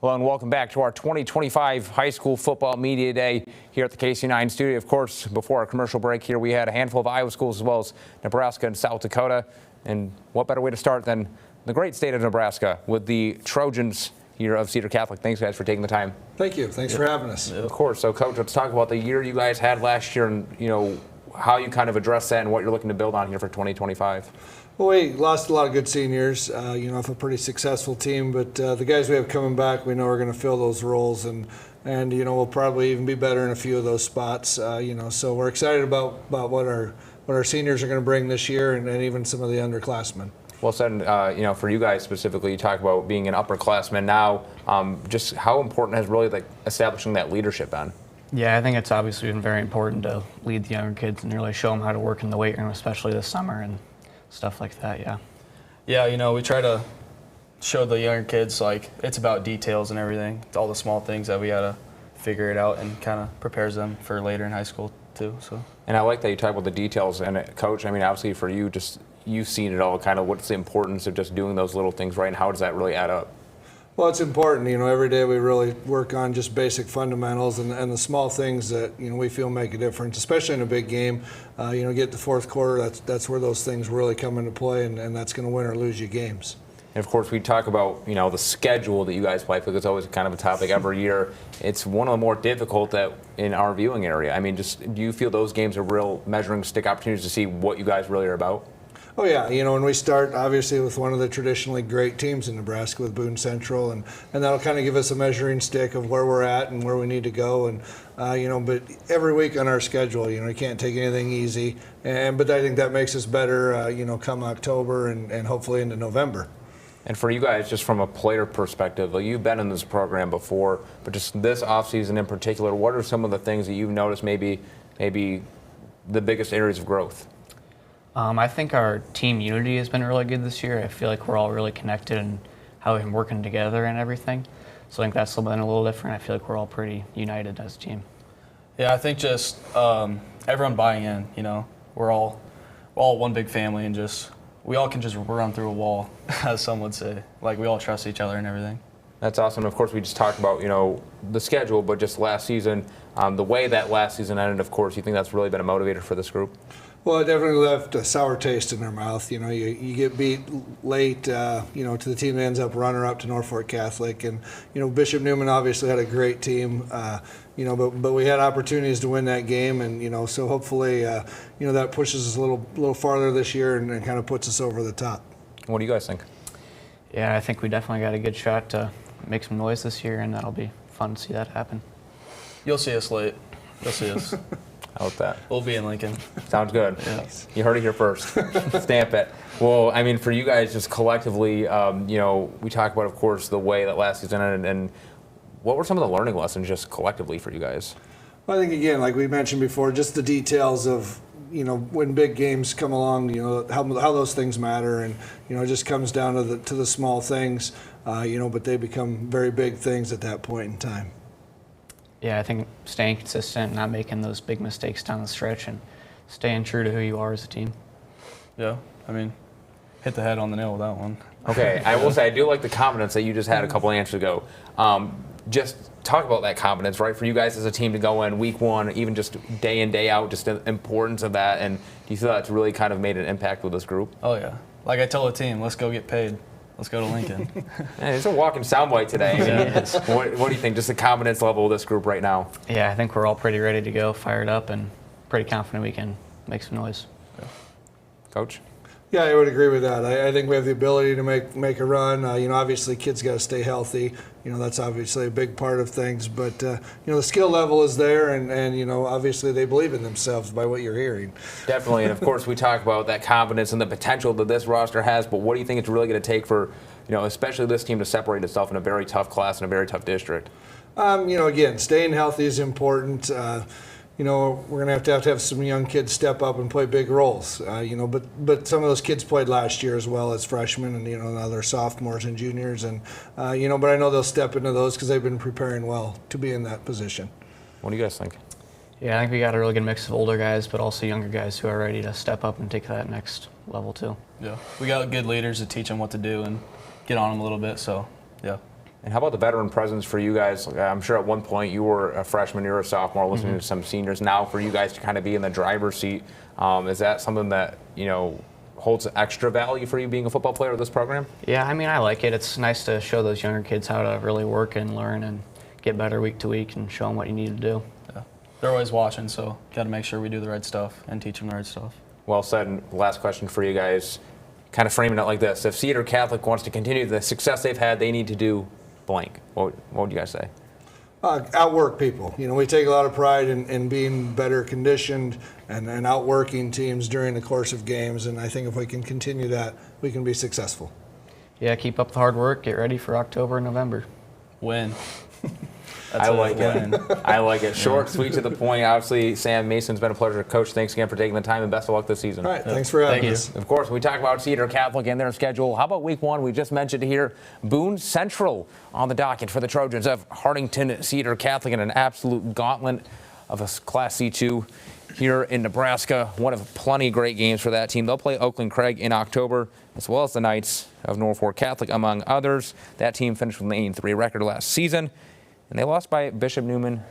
Hello and welcome back to our 2025 High School Football Media Day here at the KCAU-9 studio. Of course, before our commercial break here, we had a handful of Iowa schools as well as Nebraska and South Dakota. And what better way to start than the great state of Nebraska with the Trojans here of Cedar Catholic. Thanks, guys, for taking the time. Thank you. Thanks for having us. Of course. So, Coach, let's talk about the year you guys had last year and, how you kind of address that and what you're looking to build on here for 2025. Well, we lost a lot of good seniors, off a pretty successful team, but the guys we have coming back, we know are going to fill those roles, and we'll probably even be better in a few of those spots, so we're excited about what our seniors are going to bring this year and even some of the underclassmen. Well said. For you guys specifically, you talk about being an upperclassman now. Just how important has really establishing that leadership been? Yeah, I think it's obviously been very important to lead the younger kids and really show them how to work in the weight room, especially this summer and stuff like that. Yeah, we try to show the younger kids it's about details and everything. It's all the small things that we gotta figure it out, and kind of prepares them for later in high school too. So. And I like that you talk about the details. And Coach, obviously for you, you've seen it all. Kind of what's the importance of just doing those little things right, and how does that really add up? Well, it's important. Every day we really work on just basic fundamentals and the small things that we feel make a difference, especially in a big game. Get the fourth quarter. That's where those things really come into play, and that's going to win or lose you games. And of course, we talk about the schedule that you guys play, because it's always kind of a topic every year. It's one of the more difficult in our viewing area. Do you feel those games are real measuring stick opportunities to see what you guys really are about? Oh yeah, when we start obviously with one of the traditionally great teams in Nebraska with Boone Central, and that'll kind of give us a measuring stick of where we're at and where we need to go, and but every week on our schedule, you can't take anything easy, but I think that makes us better, come October and hopefully into November. And for you guys, just from a player perspective, you've been in this program before, but just this offseason in particular, what are some of the things that you've noticed maybe the biggest areas of growth? I think our team unity has been really good this year. I feel like we're all really connected and how we've been working together and everything. So I think that's been a little different. I feel like we're all pretty united as a team. Yeah, I think just everyone buying in. We're all one big family, and we all can just run through a wall, as some would say. We all trust each other and everything. That's awesome. Of course, we just talked about the schedule, but just last season, the way that last season ended. Of course, you think that's really been a motivator for this group? Well, it definitely left a sour taste in their mouth. You get beat late, to the team that ends up runner-up to Norfolk Catholic. And, Bishop Neumann obviously had a great team, but we had opportunities to win that game. And, so hopefully, that pushes us a little farther this year and kind of puts us over the top. What do you guys think? Yeah, I think we definitely got a good shot to make some noise this year, and that'll be fun to see that happen. You'll see us late. You'll see us. How about that? We'll be in Lincoln. Sounds good. Yes. You heard it here first. Stamp it. Well, for you guys, just collectively, we talk about, of course, the way that last season ended, and what were some of the learning lessons just collectively for you guys? Well, I think, again, like we mentioned before, just the details of, when big games come along, how those things matter, and, it just comes down to the small things, but they become very big things at that point in time. Yeah, I think staying consistent, not making those big mistakes down the stretch, and staying true to who you are as a team. Yeah, hit the head on the nail with that one. Okay, I will say I do like the confidence that you just had a couple answers ago. Just talk about that confidence, right? For you guys as a team to go in week one, even just day in, day out, just the importance of that, and do you feel that's really kind of made an impact with this group? Oh yeah, like I tell the team, let's go get paid. Let's go to Lincoln. Man, it's a walking soundbite today. What do you think? Just the confidence level of this group right now? Yeah, I think we're all pretty ready to go, fired up, and pretty confident we can make some noise. Yeah. Coach? Yeah, I would agree with that. I think we have the ability to make a run. Obviously, kids got to stay healthy. That's obviously a big part of things. But the skill level is there, and obviously they believe in themselves by what you're hearing. Definitely, and of course we talk about that confidence and the potential that this roster has. But what do you think it's really going to take for, especially this team to separate itself in a very tough class and a very tough district? Again, staying healthy is important. We're going to have some young kids step up and play big roles. But some of those kids played last year as well as freshmen, and now they're sophomores and juniors, and but I know they'll step into those because they've been preparing well to be in that position. What do you guys think? Yeah, I think we got a really good mix of older guys, but also younger guys who are ready to step up and take that next level too. Yeah, we got good leaders to teach them what to do and get on them a little bit. So, yeah. And how about the veteran presence for you guys? I'm sure at one point you were a freshman, you were a sophomore, listening to some seniors. Now for you guys to kind of be in the driver's seat, is that something that, holds extra value for you being a football player with this program? Yeah, I mean, I like it. It's nice to show those younger kids how to really work and learn and get better week to week and show them what you need to do. Yeah. They're always watching, so got to make sure we do the right stuff and teach them the right stuff. Well said. And last question for you guys, kind of framing it like this. If Cedar Catholic wants to continue the success they've had, they need to do blank. What would you guys say? Outwork people. We take a lot of pride in being better conditioned and outworking teams during the course of games. And I think if we can continue that, we can be successful. Yeah, keep up the hard work. Get ready for October and November. Win. I like it. I like it. Short, sweet, to the point. Obviously, Sam Mason, it's been a pleasure. Coach, thanks again for taking the time, and best of luck this season. All right, thanks for having Thank us. Of course, we talk about Cedar Catholic and their schedule. How about week 1? We just mentioned here Boone Central on the docket for the Trojans of Hardington Cedar Catholic in an absolute gauntlet of a Class C2 here in Nebraska. One of plenty of great games for that team. They'll play Oakland Craig in October, as well as the Knights of Norfolk Catholic, among others. That team finished with an 8-3 record last season, and they lost by Bishop Neumann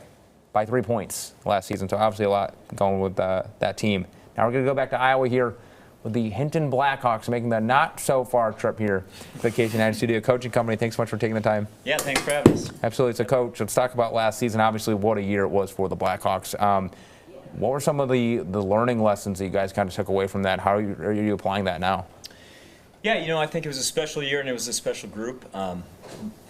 by 3 points last season. So obviously a lot going with that team. Now we're going to go back to Iowa here with the Hinton Blackhawks making the not-so-far trip here to the KCAU-TV studio. Coaching company, thanks so much for taking the time. Yeah, thanks for having us. Absolutely. So, Coach, let's talk about last season. Obviously, what a year it was for the Blackhawks. What were some of the learning lessons that you guys kind of took away from that? How are you applying that now? Yeah, I think it was a special year and it was a special group.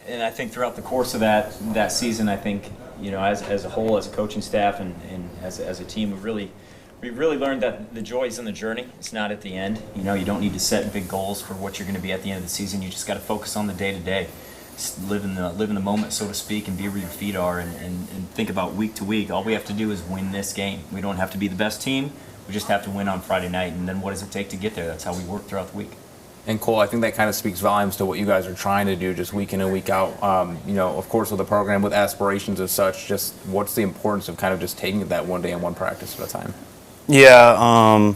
And I think throughout the course of that season, I think, as a whole, as a coaching staff and as a team, we really learned that the joy is in the journey. It's not at the end. You don't need to set big goals for what you're going to be at the end of the season. You just got to focus on the day-to-day. Live in the moment, so to speak, and be where your feet are and think about week to week. All we have to do is win this game. We don't have to be the best team. We just have to win on Friday night, and then what does it take to get there? That's how we work throughout the week. And Cole, I think that kind of speaks volumes to what you guys are trying to do just week in and week out. Of course, with the program, with aspirations as such, just what's the importance of kind of just taking it that one day and one practice at a time? Yeah,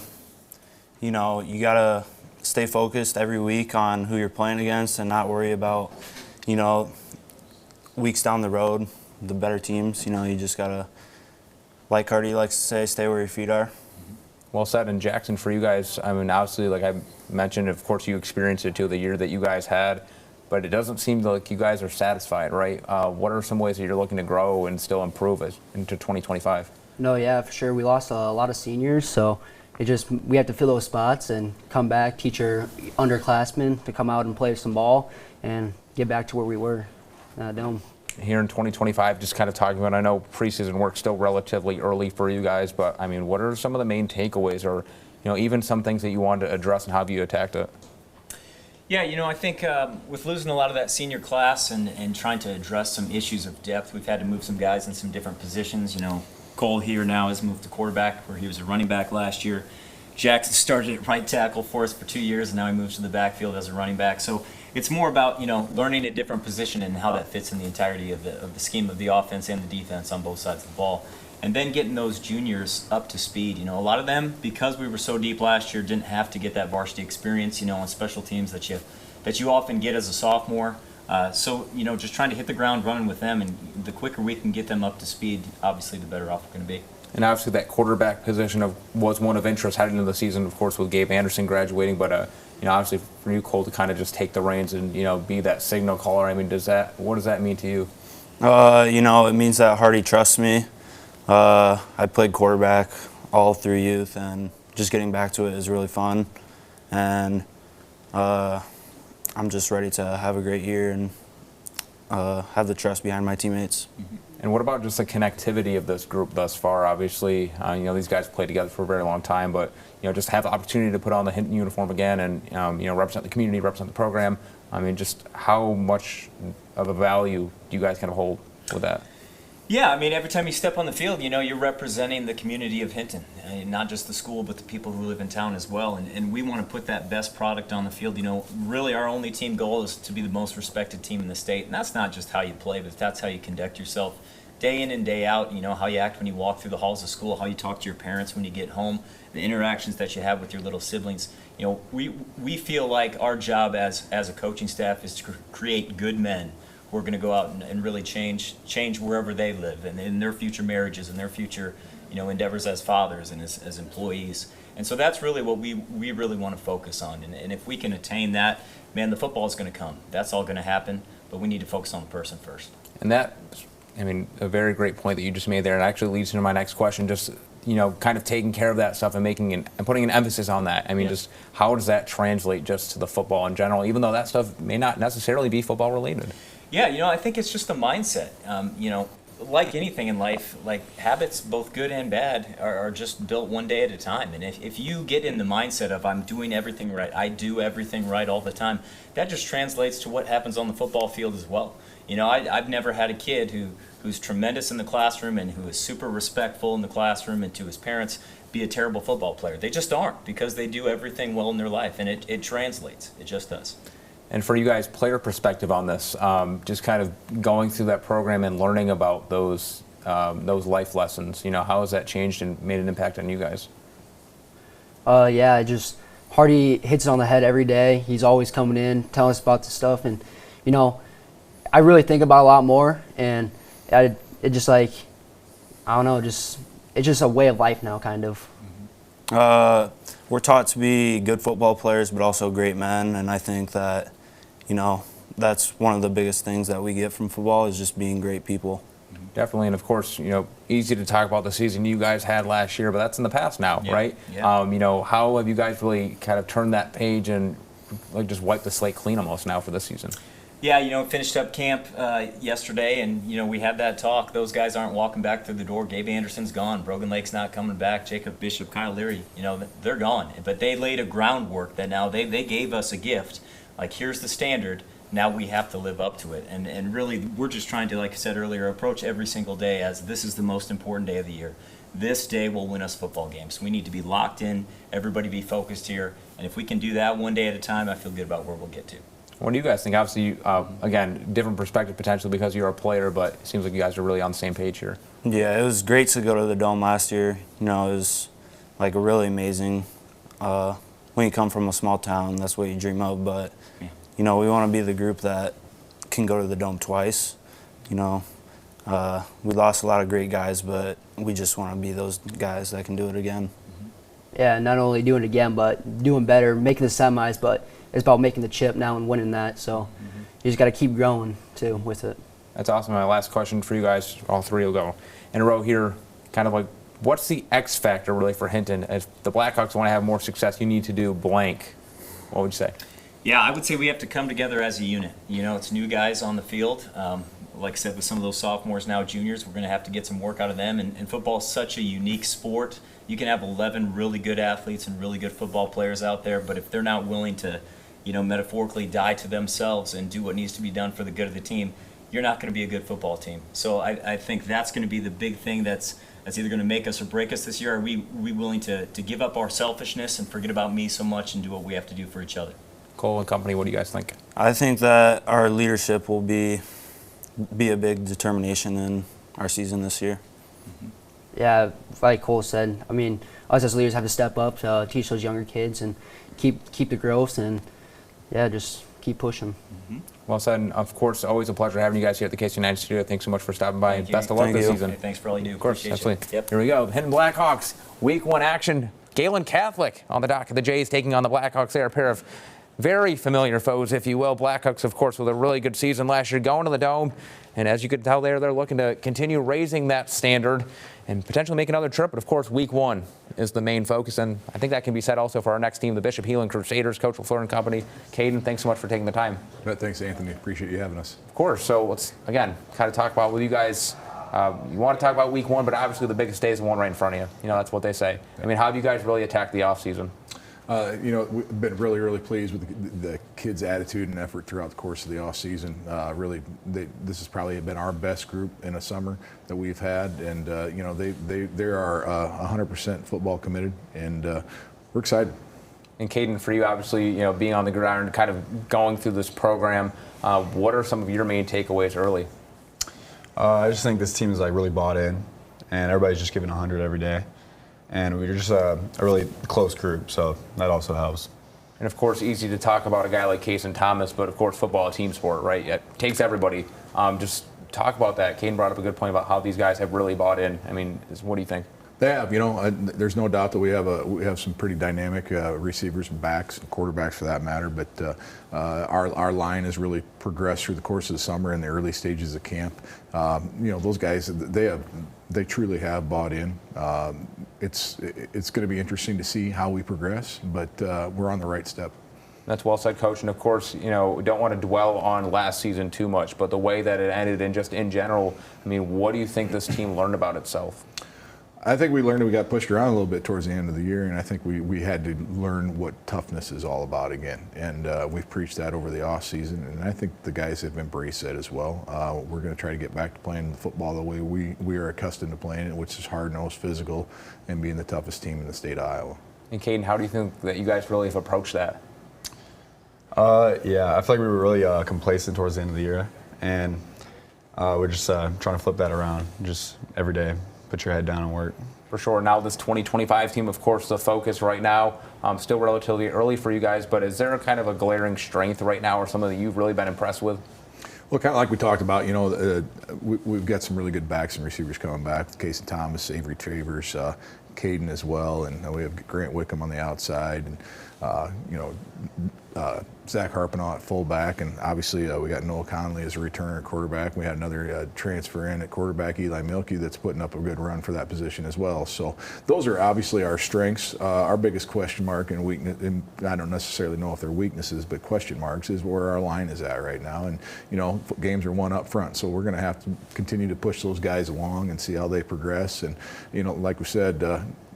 you got to stay focused every week on who you're playing against and not worry about, weeks down the road, the better teams. You just got to, like Cardi likes to say, stay where your feet are. Well said. And Jackson, for you guys, I mean, obviously, like I mentioned, of course, you experienced it too, the year that you guys had, but it doesn't seem like you guys are satisfied, right? What are some ways that you're looking to grow and still improve into 2025? No, yeah, for sure. We lost a lot of seniors, so we have to fill those spots and come back, teach our underclassmen to come out and play some ball and get back to where we were Dome. Here in 2025, just kind of talking about, I know preseason work's still relatively early for you guys, but I mean, what are some of the main takeaways or, even some things that you wanted to address and how have you attacked it? Yeah, I think with losing a lot of that senior class and trying to address some issues of depth, we've had to move some guys in some different positions. Cole here now has moved to quarterback where he was a running back last year. Jackson started at right tackle for us for 2 years, and now he moves to the backfield as a running back. So it's more about, learning a different position and how that fits in the entirety of the scheme of the offense and the defense on both sides of the ball. And then getting those juniors up to speed. A lot of them, because we were so deep last year, didn't have to get that varsity experience, on special teams that you often get as a sophomore. So, just trying to hit the ground running with them, and the quicker we can get them up to speed, obviously the better off we're going to be. And obviously that quarterback position was one of interest heading into the season, of course, with Gabe Anderson graduating. But, obviously for you, Cole, to kind of just take the reins and, be that signal caller, I mean, what does that mean to you? It means that Hardy trusts me. I played quarterback all through youth, and just getting back to it is really fun. And I'm just ready to have a great year and have the trust behind my teammates. Mm-hmm. And what about just the connectivity of this group thus far? Obviously, these guys played together for a very long time, but, just have the opportunity to put on the Hinton uniform again and, represent the community, represent the program. I mean, just how much of a value do you guys kind of hold with that? Yeah, I mean, every time you step on the field, you're representing the community of Hinton, not just the school, but the people who live in town as well. And we want to put that best product on the field. Really our only team goal is to be the most respected team in the state. And that's not just how you play, but that's how you conduct yourself day in and day out. How you act when you walk through the halls of school, how you talk to your parents when you get home, the interactions that you have with your little siblings. We feel like our job as a coaching staff is to create good men who who are going to go out and really change wherever they live and in their future marriages and their future, endeavors as fathers and as employees. And so that's really what we really want to focus on. And if we can attain that, man, the football is going to come. That's all going to happen, but we need to focus on the person first. And that, a very great point that you just made there, and actually leads into my next question, just, kind of taking care of that stuff and and putting an emphasis on that. Just how does that translate just to the football in general, even though that stuff may not necessarily be football related? Yeah, I think it's just a mindset. Like anything in life, like habits, both good and bad, are just built one day at a time. And if you get in the mindset of I'm doing everything right, I do everything right all the time, that just translates to what happens on the football field as well. I've never had a kid who's tremendous in the classroom and who is super respectful in the classroom and to his parents be a terrible football player. They just aren't, because they do everything well in their life, and it translates. It just does. And for you guys, player perspective on this, just kind of going through that program and learning about those life lessons, how has that changed and made an impact on you guys? Hardy hits it on the head every day. He's always coming in, telling us about the stuff, and I really think about it a lot more, and it's just a way of life now, kind of. We're taught to be good football players, but also great men, and I think that, that's one of the biggest things that we get from football is just being great people. Definitely, and of course, easy to talk about the season you guys had last year, but that's in the past now, right? Yeah. How have you guys really kind of turned that page and just wiped the slate clean almost now for this season? Yeah, finished up camp yesterday, and we had that talk. Those guys aren't walking back through the door. Gabe Anderson's gone. Brogan Lake's not coming back. Jacob Bishop, Kyle Leary, they're gone. But they laid a groundwork that now they gave us a gift. Like, here's the standard. Now we have to live up to it. And really, we're just trying to, like I said earlier, approach every single day as this is the most important day of the year. This day will win us football games. We need to be locked in, everybody be focused here. And if we can do that one day at a time, I feel good about where we'll get to. What do you guys think? Obviously, again, different perspective potentially because you're a player, but it seems like you guys are really on the same page here. Yeah, it was great to go to the Dome last year. It was like really amazing. When you come from a small town, that's what you dream of. But, we want to be the group that can go to the Dome twice. We lost a lot of great guys, but we just want to be those guys that can do it again. Yeah, not only doing it again, but doing better, making the semis, but it's about making the chip now and winning that. So you just got to keep growing, too, with it. That's awesome. My last question for you guys, all three will go in a row here, kind of like, what's the X factor really for Hinton? If the Blackhawks want to have more success, you need to do blank. What would you say? Yeah, I would say we have to come together as a unit. It's new guys on the field. Like I said, with some of those sophomores now juniors, we're going to have to get some work out of them. And football is such a unique sport. You can have 11 really good athletes and really good football players out there, but if they're not willing to, metaphorically die to themselves and do what needs to be done for the good of the team, you're not going to be a good football team. So I think that's going to be the big thing that's either going to make us or break us this year. Are we willing to give up our selfishness and forget about me so much and do what we have to do for each other? Cole and company, what do you guys think? I think that our leadership will be a big determination in our season this year. Yeah, like Cole said, us as leaders have to step up to teach those younger kids and keep the growth and, just keep pushing. Well said, and of course, always a pleasure having you guys here at the KCAU-TV studio. Thanks so much for stopping by, and best of luck this season. Hey, thanks for all you do. Of course, Appreciate absolutely. you. Yep. Here we go. Hinton Blackhawks, Week 1 action. Galen Catholic on the dock of the Jays taking on the Blackhawks. They are a pair of very familiar foes, if you will. Blackhawks, of course, with a really good season last year, going to the Dome. And as you could tell there, they're looking to continue raising that standard and potentially make another trip. But, of course, Week 1 is the main focus. And I think that can be said also for our next team, the Bishop Healing Crusaders. Coach LaFleur and company. Caden, thanks so much for taking the time. Thanks, Anthony. Appreciate you having us. Of course. So let's, again, kind of talk about with you guys. You want to talk about Week 1, but obviously the biggest day is the one right in front of you. That's what they say. How have you guys really attacked the offseason? We've been really, really pleased with the kids' attitude and effort throughout the course of the off season. This has probably been our best group in a summer that we've had, and they are 100% football committed, and we're excited. And Caden, for you, obviously, being on the ground, kind of going through this program, what are some of your main takeaways early? I just think this team is really bought in, and everybody's just giving 100 every day. And we're just a really close group, so that also helps. And of course, easy to talk about a guy like Cason Thomas, but of course, football, a team sport, right? It takes everybody. Just talk about that. Caden brought up a good point about how these guys have really bought in. I mean, what do you think? They have, there's no doubt that we have some pretty dynamic receivers and backs, and quarterbacks for that matter. But our line has really progressed through the course of the summer and the early stages of camp. Those guys, they truly have bought in. It's going to be interesting to see how we progress, but we're on the right step. That's well said, Coach. And of course, we don't want to dwell on last season too much, but the way that it ended and just in general, I mean, what do you think this team learned about itself? I think we learned we got pushed around a little bit towards the end of the year, and I think we had to learn what toughness is all about again. And we've preached that over the off season, and I think the guys have embraced that as well. We're going to try to get back to playing the football the way we are accustomed to playing it, which is hard-nosed, physical, and being the toughest team in the state of Iowa. And Caden, how do you think that you guys really have approached that? Yeah, I feel like we were really complacent towards the end of the year, and we're just trying to flip that around. Just every day, put your head down and work. For sure. Now this 2025 team, of course, the focus right now, still relatively early for you guys, but is there a kind of a glaring strength right now or something that you've really been impressed with? Well, kind of like we talked about, we've got some really good backs and receivers coming back. Cason Thomas, Avery Travers, Caden as well, and we have Grant Wickham on the outside, and Zach Harpinaugh at fullback, and obviously we got Noah Conley as a returner at quarterback. We had another transfer in at quarterback, Eli Milkey, that's putting up a good run for that position as well. So those are obviously our strengths. Our biggest question mark and weakness, and I don't necessarily know if they're weaknesses, but question marks is where our line is at right now. And games are won up front, so we're going to have to continue to push those guys along and see how they progress. And like we said,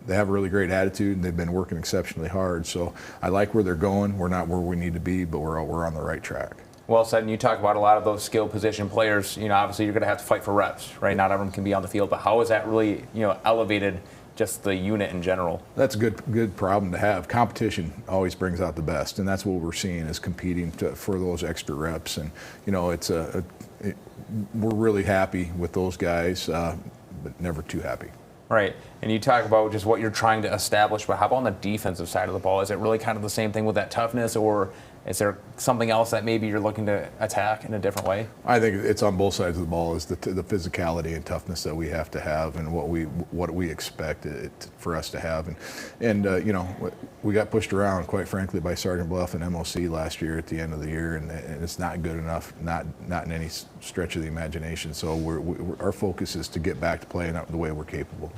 they have a really great attitude, and they've been working exceptionally hard. So I like where they're going. We're not where we need to be, but we're on the right track. Well said. And you talk about a lot of those skill position players. Obviously you're going to have to fight for reps, right? Not everyone can be on the field, but how has that really, elevated just the unit in general? That's a good problem to have. Competition always brings out the best, and that's what we're seeing is competing for those extra reps. And we're really happy with those guys, but never too happy. Right. And you talk about just what you're trying to establish, but how about on the defensive side of the ball? Is it really kind of the same thing with that toughness, or is there something else that maybe you're looking to attack in a different way? I think it's on both sides of the ball is the physicality and toughness that we have to have, and what we expect it for us to have. And we got pushed around, quite frankly, by Sergeant Bluff and MOC last year at the end of the year, and it's not good enough, not in any stretch of the imagination. So our focus is to get back to playing out the way we're capable.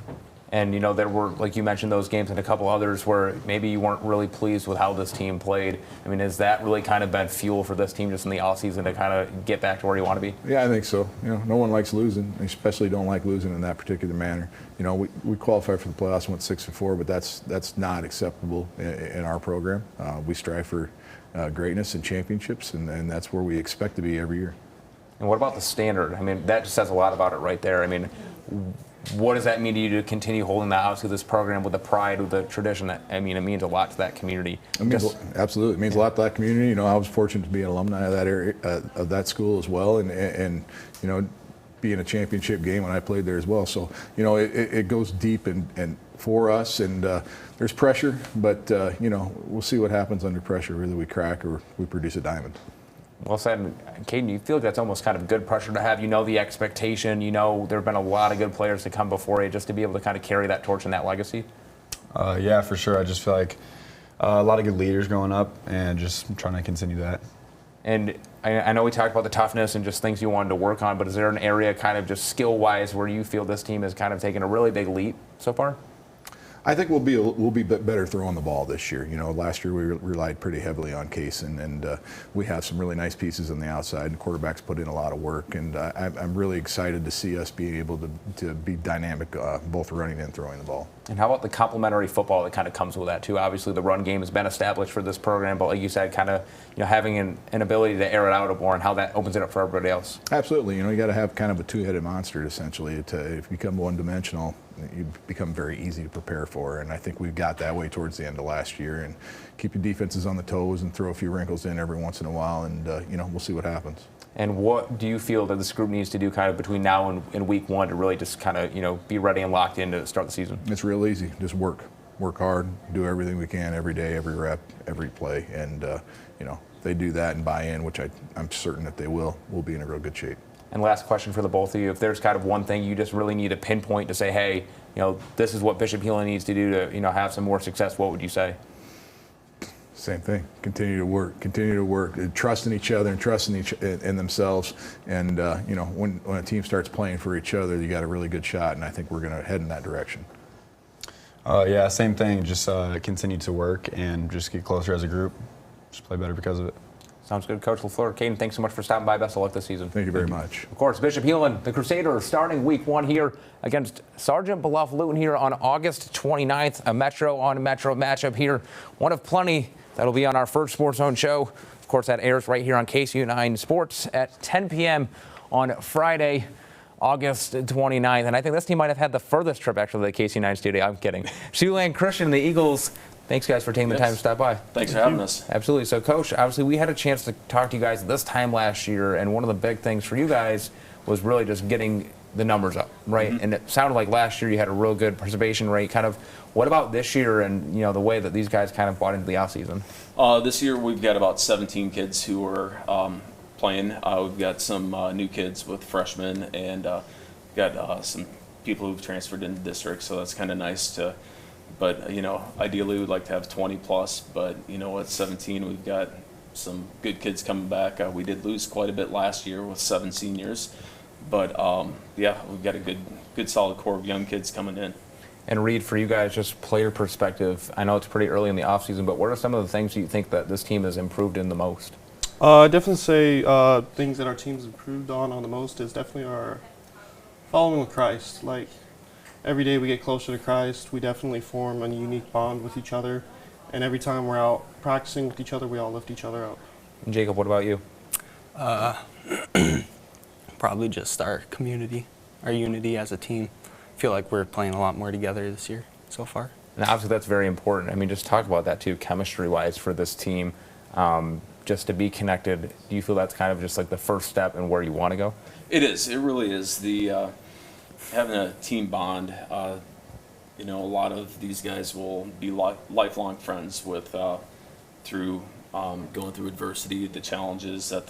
And, there were, like you mentioned, those games and a couple others where maybe you weren't really pleased with how this team played. I mean, has that really kind of been fuel for this team just in the offseason to kind of get back to where you want to be? Yeah, I think so. No one likes losing, especially don't like losing in that particular manner. We qualified for the playoffs and went 6-4, but that's not acceptable in our program. We strive for greatness and championships, and that's where we expect to be every year. And what about the standard? I mean, that just says a lot about it right there. I mean, what does that mean to you to continue holding that out to this program with the pride, with the tradition? It means a lot to that community. Absolutely. It means a lot to that community. I was fortunate to be an alumni of that area, of that school as well, and be in a championship game when I played there as well. So, it goes deep and for us, and there's pressure, but, we'll see what happens under pressure, whether we crack or we produce a diamond. Well said. Caden, do you feel like that's almost kind of good pressure to have? The expectation, there have been a lot of good players to come before you, just to be able to kind of carry that torch and that legacy? Yeah, for sure. I just feel like a lot of good leaders growing up, and just trying to continue that. And I know we talked about the toughness and just things you wanted to work on, but is there an area kind of just skill-wise where you feel this team has kind of taken a really big leap so far? I think we'll be better throwing the ball this year. Last year we relied pretty heavily on Cason, and we have some really nice pieces on the outside, and quarterbacks put in a lot of work, and I'm really excited to see us being able to be dynamic, both running and throwing the ball. And how about the complementary football that kind of comes with that too? Obviously the run game has been established for this program, but like you said, kind of having an ability to air it out more, and how that opens it up for everybody else. Absolutely. You got to have kind of a two-headed monster essentially. If you become one-dimensional, you become very easy to prepare for, and I think we've got that way towards the end of last year. And keep your defenses on the toes and throw a few wrinkles in every once in a while, and we'll see what happens. And what do you feel that this group needs to do kind of between now and week one to really just kind of be ready and locked in to start the season? It's real easy. Just work work hard, do everything we can every day, every rep, every play, and they do that and buy in, which I'm certain that they will. We'll be in a real good shape. And last question for the both of you. If there's kind of one thing you just really need to pinpoint to say, hey, this is what Bishop Helen needs to do to, have some more success, what would you say? Same thing. Continue to work, trust in each other and trust in themselves. And, when a team starts playing for each other, you got a really good shot, and I think we're going to head in that direction. Yeah, same thing. Just continue to work and just get closer as a group. Just play better because of it. Sounds good, Coach LaFleur. Caden, thanks so much for stopping by. Best of luck this season. Thank you very much. Of course, Bishop Helen, the Crusaders, starting week 1 here against Sergeant Bluff Luton here on August 29th. A Metro-on-Metro matchup here. One of plenty that'll be on our first Sports Zone show. Of course, that airs right here on KCAU-9 Sports at 10 p.m. on Friday, August 29th. And I think this team might have had the furthest trip actually to the KCAU-9 studio. I'm kidding. Sioux Christian, the Eagles. Thanks, guys, for taking the time to stop by. Thanks for having us. Absolutely. So, Coach, obviously we had a chance to talk to you guys this time last year, and one of the big things for you guys was really just getting the numbers up, right? Mm-hmm. And it sounded like last year you had a real good participation rate. Kind of, what about this year and, the way that these guys kind of bought into the offseason? This year we've got about 17 kids who are playing. We've got some new kids with freshmen, and got some people who've transferred into districts, so that's kind of nice to. But, ideally we'd like to have 20 plus, but, at 17 we've got some good kids coming back. We did lose quite a bit last year with 7 seniors, but, we've got a good solid core of young kids coming in. And Reed, for you guys, just player perspective, I know it's pretty early in the offseason, but what are some of the things you think that this team has improved in the most? I definitely say things that our team's improved on the most is definitely our following with Christ. Like, every day we get closer to Christ, we definitely form a unique bond with each other. And every time we're out practicing with each other, we all lift each other up. And Jacob, what about you? Probably just our community, our unity as a team. I feel like we're playing a lot more together this year so far. And obviously that's very important. I mean, just talk about that too, chemistry-wise for this team. Just to be connected, do you feel that's kind of just like the first step in where you want to go? It is. It really is. Having a team bond, a lot of these guys will be lifelong friends with through going through adversity, the challenges that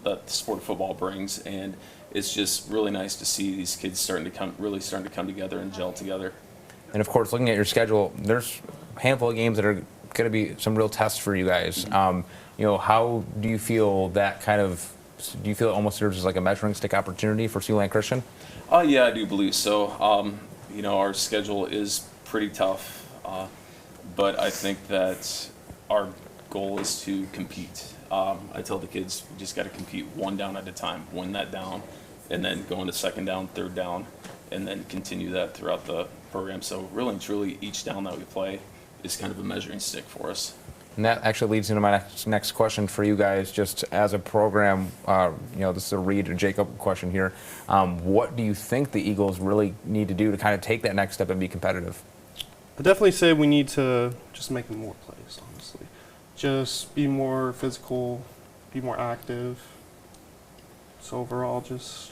the sport of football brings, and it's just really nice to see these kids starting to come together and gel together. And of course, looking at your schedule, there's a handful of games that are going to be some real tests for you guys. Mm-hmm. How do you feel that do you feel it almost serves as like a measuring stick opportunity for Sioux Christian? Yeah, I do believe so. Our schedule is pretty tough, but I think that our goal is to compete. I tell the kids, we just got to compete one down at a time, win that down, and then go into second down, third down, and then continue that throughout the program. So really and truly, each down that we play is kind of a measuring stick for us. And that actually leads into my next question for you guys, just as a program. This is a Reed or Jacob question here. What do you think the Eagles really need to do to kind of take that next step and be competitive? I definitely say we need to just make more plays, honestly. Just be more physical, be more active. So overall, just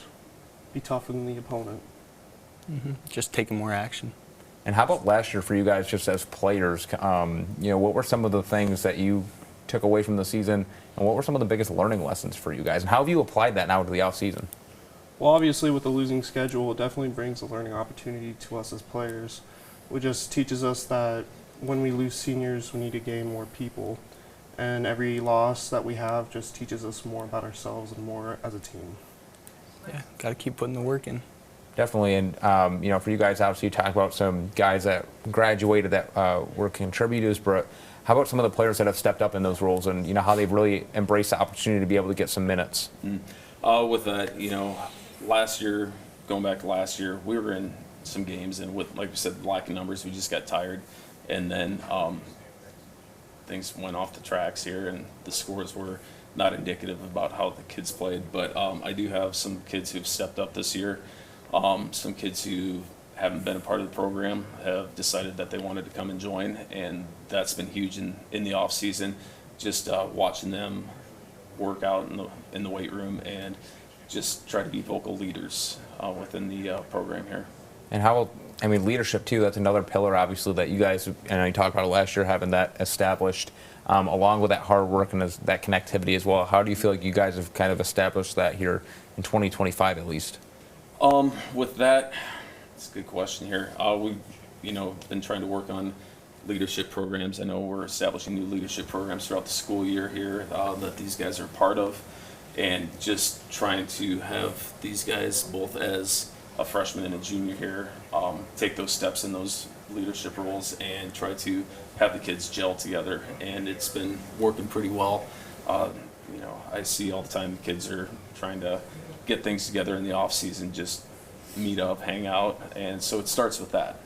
be tougher than the opponent. Mm-hmm. Just taking more action. And how about last year for you guys, just as players? What were some of the things that you took away from the season, and what were some of the biggest learning lessons for you guys? And how have you applied that now to the off season? Well, obviously, with the losing schedule, it definitely brings a learning opportunity to us as players. It just teaches us that when we lose seniors, we need to gain more people, and every loss that we have just teaches us more about ourselves and more as a team. Yeah, got to keep putting the work in. Definitely, and for you guys, obviously, you talk about some guys that graduated that were contributors, but how about some of the players that have stepped up in those roles, and how they've really embraced the opportunity to be able to get some minutes? With that, last year, going back to last year, we were in some games, and with, like we said, lacking numbers, we just got tired, and then things went off the tracks here, and the scores were not indicative about how the kids played. But I do have some kids who've stepped up this year. Some kids who haven't been a part of the program have decided that they wanted to come and join, and that's been huge in the off season. Just watching them work out in the weight room and just try to be vocal leaders within the program here. And how, I mean, leadership too, that's another pillar obviously that you guys, and you talked about it last year, having that established, along with that hard work and that connectivity as well. How do you feel like you guys have kind of established that here in 2025 at least? With that, it's a good question here. We've, been trying to work on leadership programs. I know we're establishing new leadership programs throughout the school year here that these guys are part of, and just trying to have these guys, both as a freshman and a junior here, take those steps in those leadership roles and try to have the kids gel together. And it's been working pretty well. I see all the time the kids are trying to get things together in the off season, just meet up, hang out, and so it starts with that.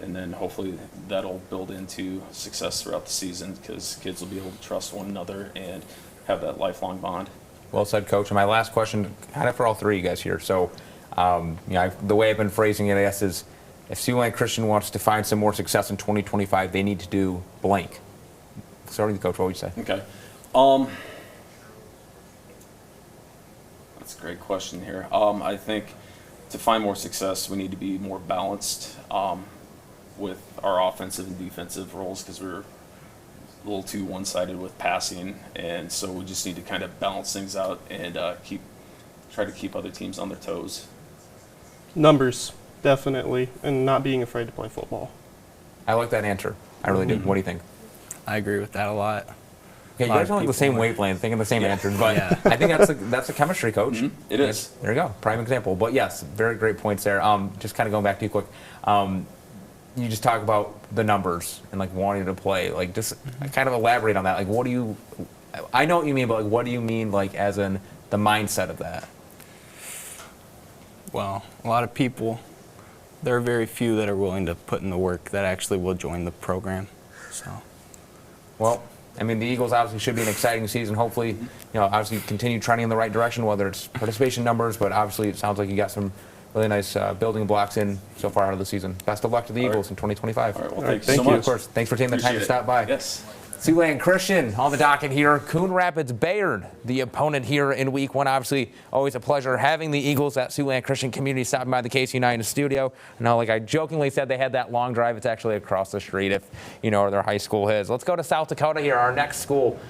And then hopefully that'll build into success throughout the season, because kids will be able to trust one another and have that lifelong bond. Well said, Coach. And my last question, kind of for all three of you guys here. So, the way I've been phrasing it, I guess, is if Siouxland Christian wants to find some more success in 2025, they need to do blank. Starting with Coach, what would you say? Okay. That's a great question here. I think to find more success, we need to be more balanced with our offensive and defensive roles, because we're a little too one-sided with passing, and so we just need to kind of balance things out and try to keep other teams on their toes. Numbers, definitely, and not being afraid to play football. I like that answer. I really do. What do you think? I agree with that a lot. Yeah, you guys are on the same wavelength, thinking the same answers, but I think that's a chemistry, Coach. It is. There you go, prime example. But yes, very great points there. Just kind of going back to you quick. You just talk about the numbers and like wanting to play. Like, just kind of elaborate on that. Like, what do you? I know what you mean, but like, what do you mean, like, as in the mindset of that? Well, a lot of people, there are very few that are willing to put in the work that actually will join the program. So, well, I mean, the Eagles obviously should be an exciting season. Hopefully, obviously continue trending in the right direction, whether it's participation numbers, but obviously it sounds like you got some really nice building blocks in so far out of the season. Best of luck to the Eagles in 2025. All right, well, thank you so much. Of course, thanks for taking the time to stop by. Yes. Siouxland Christian on the docket here. Coon Rapids Bayard, the opponent here in week one. Obviously, always a pleasure having the Eagles at Siouxland Christian Community stopping by the KCAU-TV studio. Now, like I jokingly said, they had that long drive. It's actually across the street if you know where their high school is. Let's go to South Dakota here, our next school.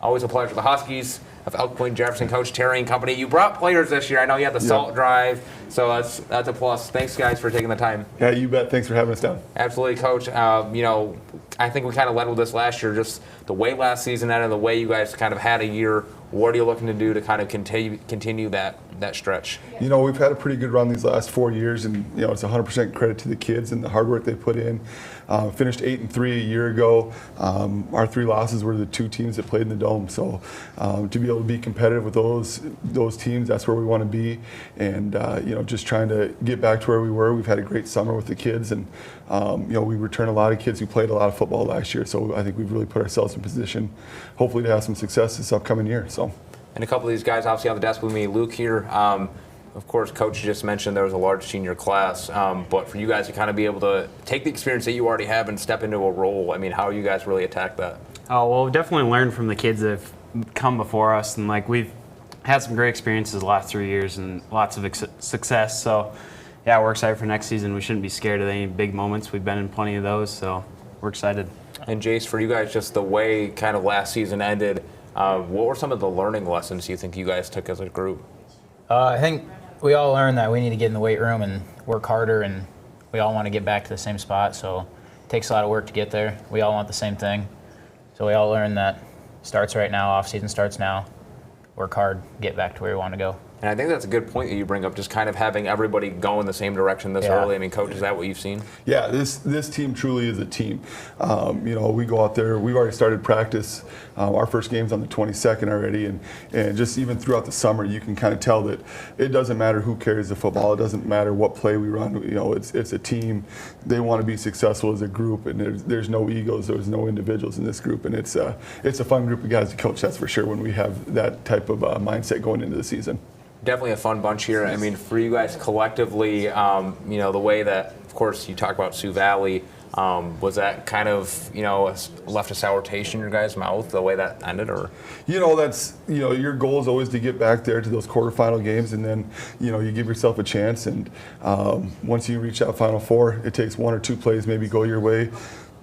Always a pleasure. The Huskies of Elk Point Jefferson, Coach Terry and company. You brought players this year. I know you had the salt drive, so that's a plus. Thanks, guys, for taking the time. Yeah, you bet. Thanks for having us down. Absolutely, Coach. I think we kind of led with this last year, just the way last season ended, the way you guys kind of had a year. What are you looking to do to kind of continue that stretch? We've had a pretty good run these last 4 years, and it's 100% credit to the kids and the hard work they put in. Finished 8-3 a year ago. Our 3 losses were the 2 teams that played in the Dome. So to be able to be competitive with those teams, that's where we want to be. And just trying to get back to where we were. We've had a great summer with the kids, and we returned a lot of kids who played a lot of football last year. So I think we've really put ourselves in position, hopefully, to have some success this upcoming year. So. And a couple of these guys obviously on the desk with me. Luke here. Of course, Coach just mentioned there was a large senior class, but for you guys to kind of be able to take the experience that you already have and step into a role, I mean, how you guys really attack that? Oh, well, we've definitely learned from the kids that have come before us, and like we've had some great experiences the last 3 years and lots of success. So, yeah, we're excited for next season. We shouldn't be scared of any big moments. We've been in plenty of those, so we're excited. And Jace, for you guys, just the way kind of last season ended, what were some of the learning lessons you think you guys took as a group? I think we all learned that we need to get in the weight room and work harder, and we all want to get back to the same spot, so it takes a lot of work to get there. We all want the same thing. So we all learned that starts right now, off-season starts now. Work hard, get back to where we want to go. And I think that's a good point that you bring up, just kind of having everybody go in the same direction this early. I mean, Coach, is that what you've seen? Yeah, this team truly is a team. We go out there, we've already started practice. Our first game's on the 22nd already, and just even throughout the summer, you can kind of tell that it doesn't matter who carries the football. It doesn't matter what play we run. It's a team. They want to be successful as a group, and there's no egos. There's no individuals in this group, and it's a fun group of guys to coach, that's for sure, when we have that type of mindset going into the season. Definitely a fun bunch here. I mean, for you guys collectively, the way that, of course, you talk about Sioux Valley, Was that kind of, left a sour taste in your guys' mouth the way that ended, or? That's, your goal is always to get back there to those quarterfinal games, and then, you give yourself a chance. And once you reach that Final Four, it takes one or two plays maybe go your way.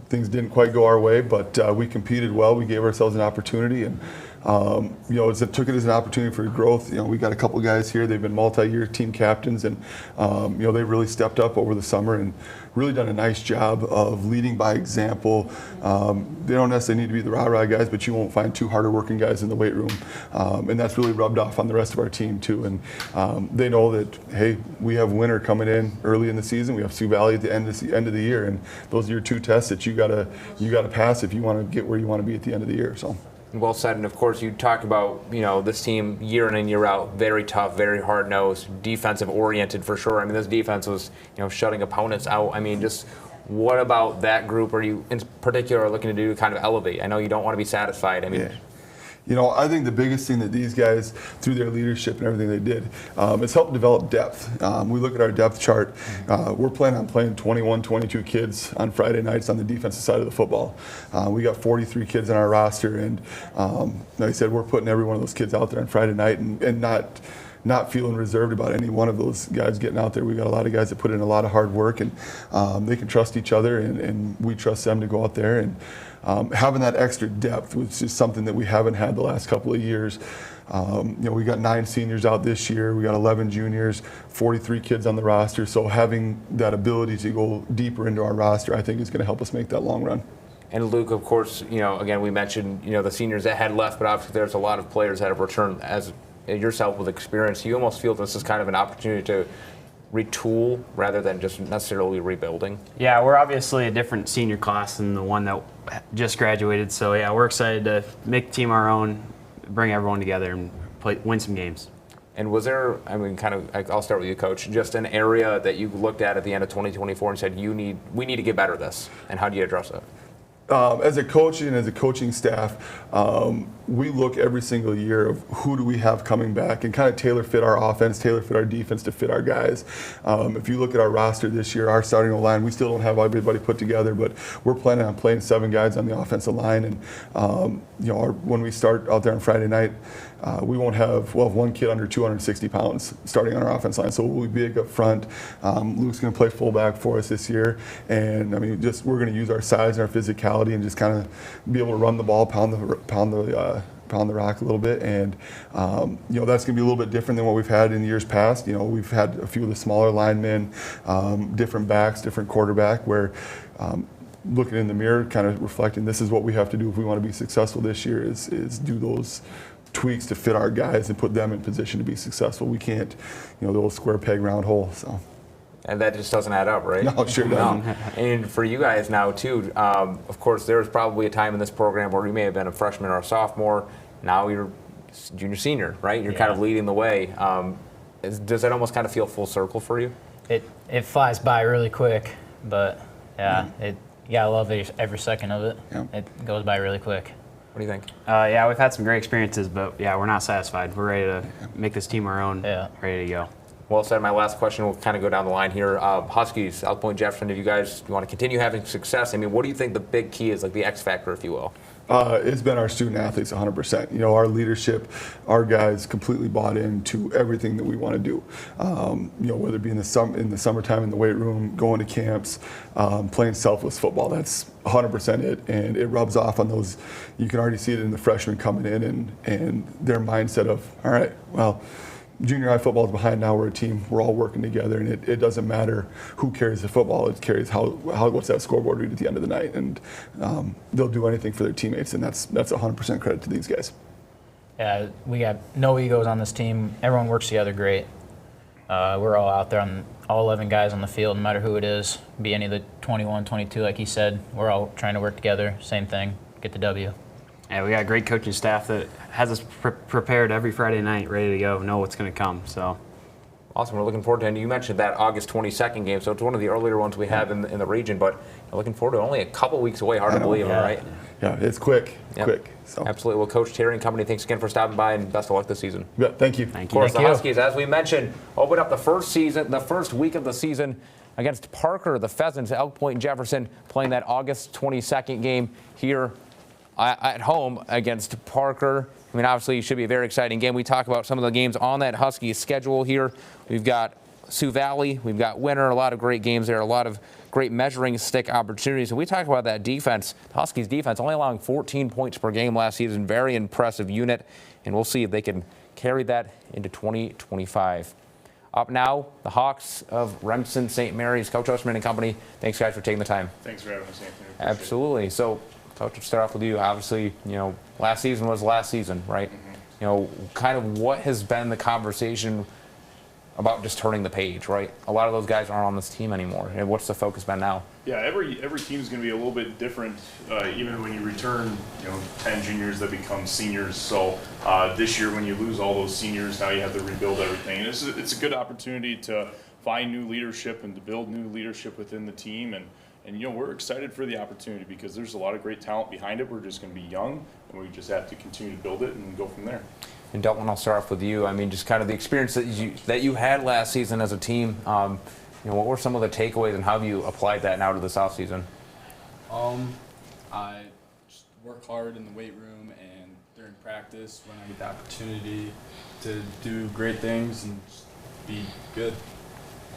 Things didn't quite go our way, but we competed well. We gave ourselves an opportunity, and took it as an opportunity for growth. We got a couple guys here. They've been multi-year team captains, and they really stepped up over the summer and really done a nice job of leading by example. They don't necessarily need to be the rah-rah guys, but you won't find two harder working guys in the weight room, and that's really rubbed off on the rest of our team too. And they know that, hey, we have winter coming in early in the season. We have Sioux Valley at the end of the year, and those are your two tests that you gotta pass if you want to get where you want to be at the end of the year. So. Well said, and of course you talk about, this team year in and year out, very tough, very hard-nosed, defensive-oriented for sure. I mean, this defense was, shutting opponents out. I mean, just what about that group are you in particular looking to do to kind of elevate? I know you don't want to be satisfied. I mean, I think the biggest thing that these guys, through their leadership and everything they did, is help develop depth. We look at our depth chart. We're planning on playing 21, 22 kids on Friday nights on the defensive side of the football. We got 43 kids on our roster, and like I said, we're putting every one of those kids out there on Friday night and not feeling reserved about any one of those guys getting out there. We got a lot of guys that put in a lot of hard work, and they can trust each other, and we trust them to go out there. And having that extra depth, which is something that we haven't had the last couple of years. We got 9 seniors out this year. We got 11 juniors, 43 kids on the roster. So having that ability to go deeper into our roster, I think is going to help us make that long run. And Luke, of course, again, we mentioned, the seniors that had left, but obviously there's a lot of players that have returned as yourself with experience. You almost feel this is kind of an opportunity to retool rather than just necessarily rebuilding? Yeah, we're obviously a different senior class than the one that just graduated. So yeah, we're excited to make the team our own, bring everyone together, and win some games. And was there, I'll start with you, Coach, just an area that you looked at the end of 2024 and said, we need to get better at this, and how do you address it? As a coach and as a coaching staff, we look every single year of who do we have coming back and kind of tailor fit our offense, tailor fit our defense to fit our guys. If you look at our roster this year, our starting line, we still don't have everybody put together, but we're planning on playing 7 guys on the offensive line. And when we start out there on Friday night, we'll have one kid under 260 pounds starting on our offense line, so we'll be big up front. Luke's going to play fullback for us this year, and we're going to use our size and our physicality and just kind of be able to run the ball, pound the rock a little bit, and that's going to be a little bit different than what we've had in years past. We've had a few of the smaller linemen, different backs, different quarterback, where looking in the mirror, kind of reflecting, this is what we have to do if we want to be successful this year, is do those tweaks to fit our guys and put them in position to be successful. We can't, the old square peg round hole. So. And that just doesn't add up, right? No, sure doesn't. And for you guys now too, of course, there was probably a time in this program where you may have been a freshman or a sophomore. Now you're junior, senior, right? You're kind of leading the way. Does that almost kind of feel full circle for you? It flies by really quick, but I love every second of it. Yeah. It goes by really quick. What do you think? Yeah, we've had some great experiences, but yeah, we're not satisfied. We're ready to make this team our own, ready to go. Well said. My last question will kind of go down the line here. Huskies, South Point, Jefferson, if you guys want to continue having success, what do you think the big key is, like the X factor, if you will? It's been our student athletes 100%. Our leadership, our guys completely bought into everything that we want to do. Whether it be in the summertime in the weight room, going to camps, playing selfless football. That's 100% it, and it rubs off on those. You can already see it in the freshmen coming in and their mindset of, all right, well, junior high football is behind now. We're a team. We're all working together, and it doesn't matter who carries the football. It carries what's that scoreboard read at the end of the night, and they'll do anything for their teammates, and that's 100% credit to these guys. Yeah, we got no egos on this team. Everyone works together great. We're all out there on all 11 guys on the field, no matter who it is. Be any of the 21, 22, like he said. We're all trying to work together. Same thing. Get the W. Yeah, we got a great coaching staff that has us prepared every Friday night, ready to go, know what's going to come. So, awesome. We're looking forward to it. And you mentioned that August 22nd game, so it's one of the earlier ones we have in the region, but looking forward to it. Only a couple weeks away. Hard to believe, right? Yeah, it's quick. Quick. So. Absolutely. Well, Coach Terry and company, thanks again for stopping by, and best of luck this season. Yeah, thank you. Of course, the Huskies, as we mentioned, opened up the first week of the season against Parker, the Pheasants, Elk Point and Jefferson, playing that August 22nd game here at home against Parker. I mean, obviously, it should be a very exciting game. We talk about some of the games on that Huskies schedule here. We've got Sioux Valley, we've got Winter, a lot of great games there, a lot of great measuring stick opportunities. And we talk about that defense, the Huskies defense, only allowing 14 points per game last season. Very impressive unit, and we'll see if they can carry that into 2025. Up now, the Hawks of Remsen St. Mary's. Coach Osterman and company, thanks guys for taking the time. Thanks for having us, Anthony. Absolutely. So, Coach, to start off with you, obviously, last season was last season, right? Kind of what has been the conversation about just turning the page, right? A lot of those guys aren't on this team anymore. And what's the focus been now? Yeah, every team is going to be a little bit different, even when you return, 10 juniors that become seniors. So this year, when you lose all those seniors, now you have to rebuild everything. And it's a good opportunity to find new leadership and to build new leadership within the team. And we're excited for the opportunity because there's a lot of great talent behind it. We're just going to be young, and we just have to continue to build it and go from there. And Dalton, I'll start off with you. I mean, just kind of the experience that you had last season as a team. What were some of the takeaways, and how have you applied that now to this offseason? I just work hard in the weight room and during practice when I get the opportunity to do great things and just be good.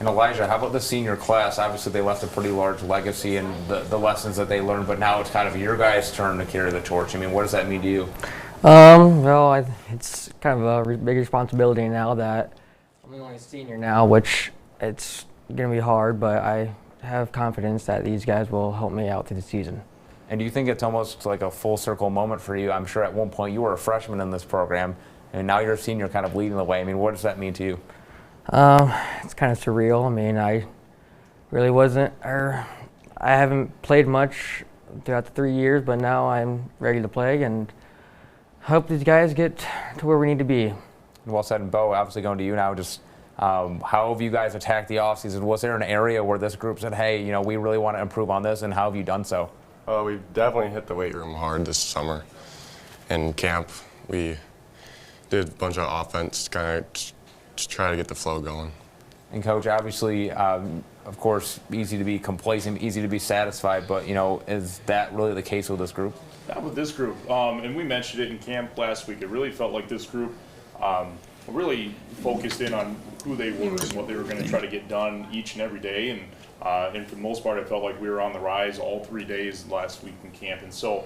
And Elijah, how about the senior class? Obviously, they left a pretty large legacy and the lessons that they learned, but now it's kind of your guys' turn to carry the torch. I mean, what does that mean to you? Well, it's kind of a big responsibility now that I'm the only senior now, which it's going to be hard, but I have confidence that these guys will help me out through the season. And do you think it's almost like a full circle moment for you? I'm sure at one point you were a freshman in this program, and now you're a senior kind of leading the way. I mean, what does that mean to you? It's kind of surreal. I mean, I really wasn't, I haven't played much throughout the 3 years, but now I'm ready to play and hope these guys get to where we need to be. Well said. And Bo, obviously going to you now, just how have you guys attacked the offseason? Was there an area where this group said, hey, we really want to improve on this, and how have you done so? We've definitely hit the weight room hard this summer. In camp, we did a bunch of offense, kind of just try to get the flow going. And Coach, obviously, of course, easy to be complacent, easy to be satisfied, but, is that really the case with this group? Not with this group. And we mentioned it in camp last week. It really felt like this group really focused in on who they were and what they were going to try to get done each and every day. And for the most part, it felt like we were on the rise all 3 days last week in camp. And so,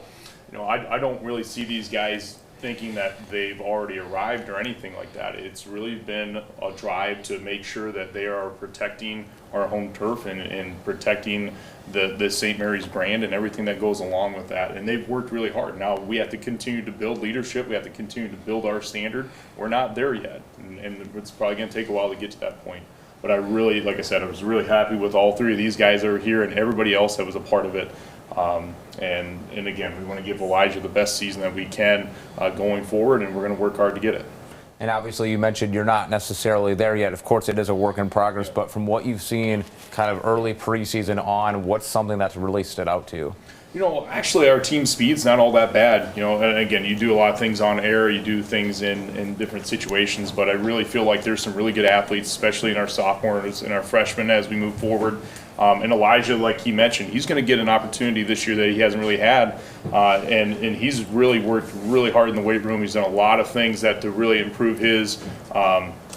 I don't really see these guys thinking that they've already arrived or anything like that. It's really been a drive to make sure that they are protecting our home turf and protecting the St. Mary's brand and everything that goes along with that. And they've worked really hard. Now we have to continue to build leadership. We have to continue to build our standard. We're not there yet, and it's probably going to take a while to get to that point. But I really, like I said, I was really happy with all three of these guys that were here and everybody else that was a part of it. And again, we want to give Elijah the best season that we can going forward, and we're going to work hard to get it. And obviously you mentioned you're not necessarily there yet. Of course, it is a work in progress, but from what you've seen kind of early preseason on, what's something that's really stood out to you? Actually, our team speed's not all that bad. And again, you do a lot of things on air, you do things in different situations, but I really feel like there's some really good athletes, especially in our sophomores and our freshmen as we move forward. And Elijah, like he mentioned, he's going to get an opportunity this year that he hasn't really had, and he's really worked really hard in the weight room. He's done a lot of things to really improve his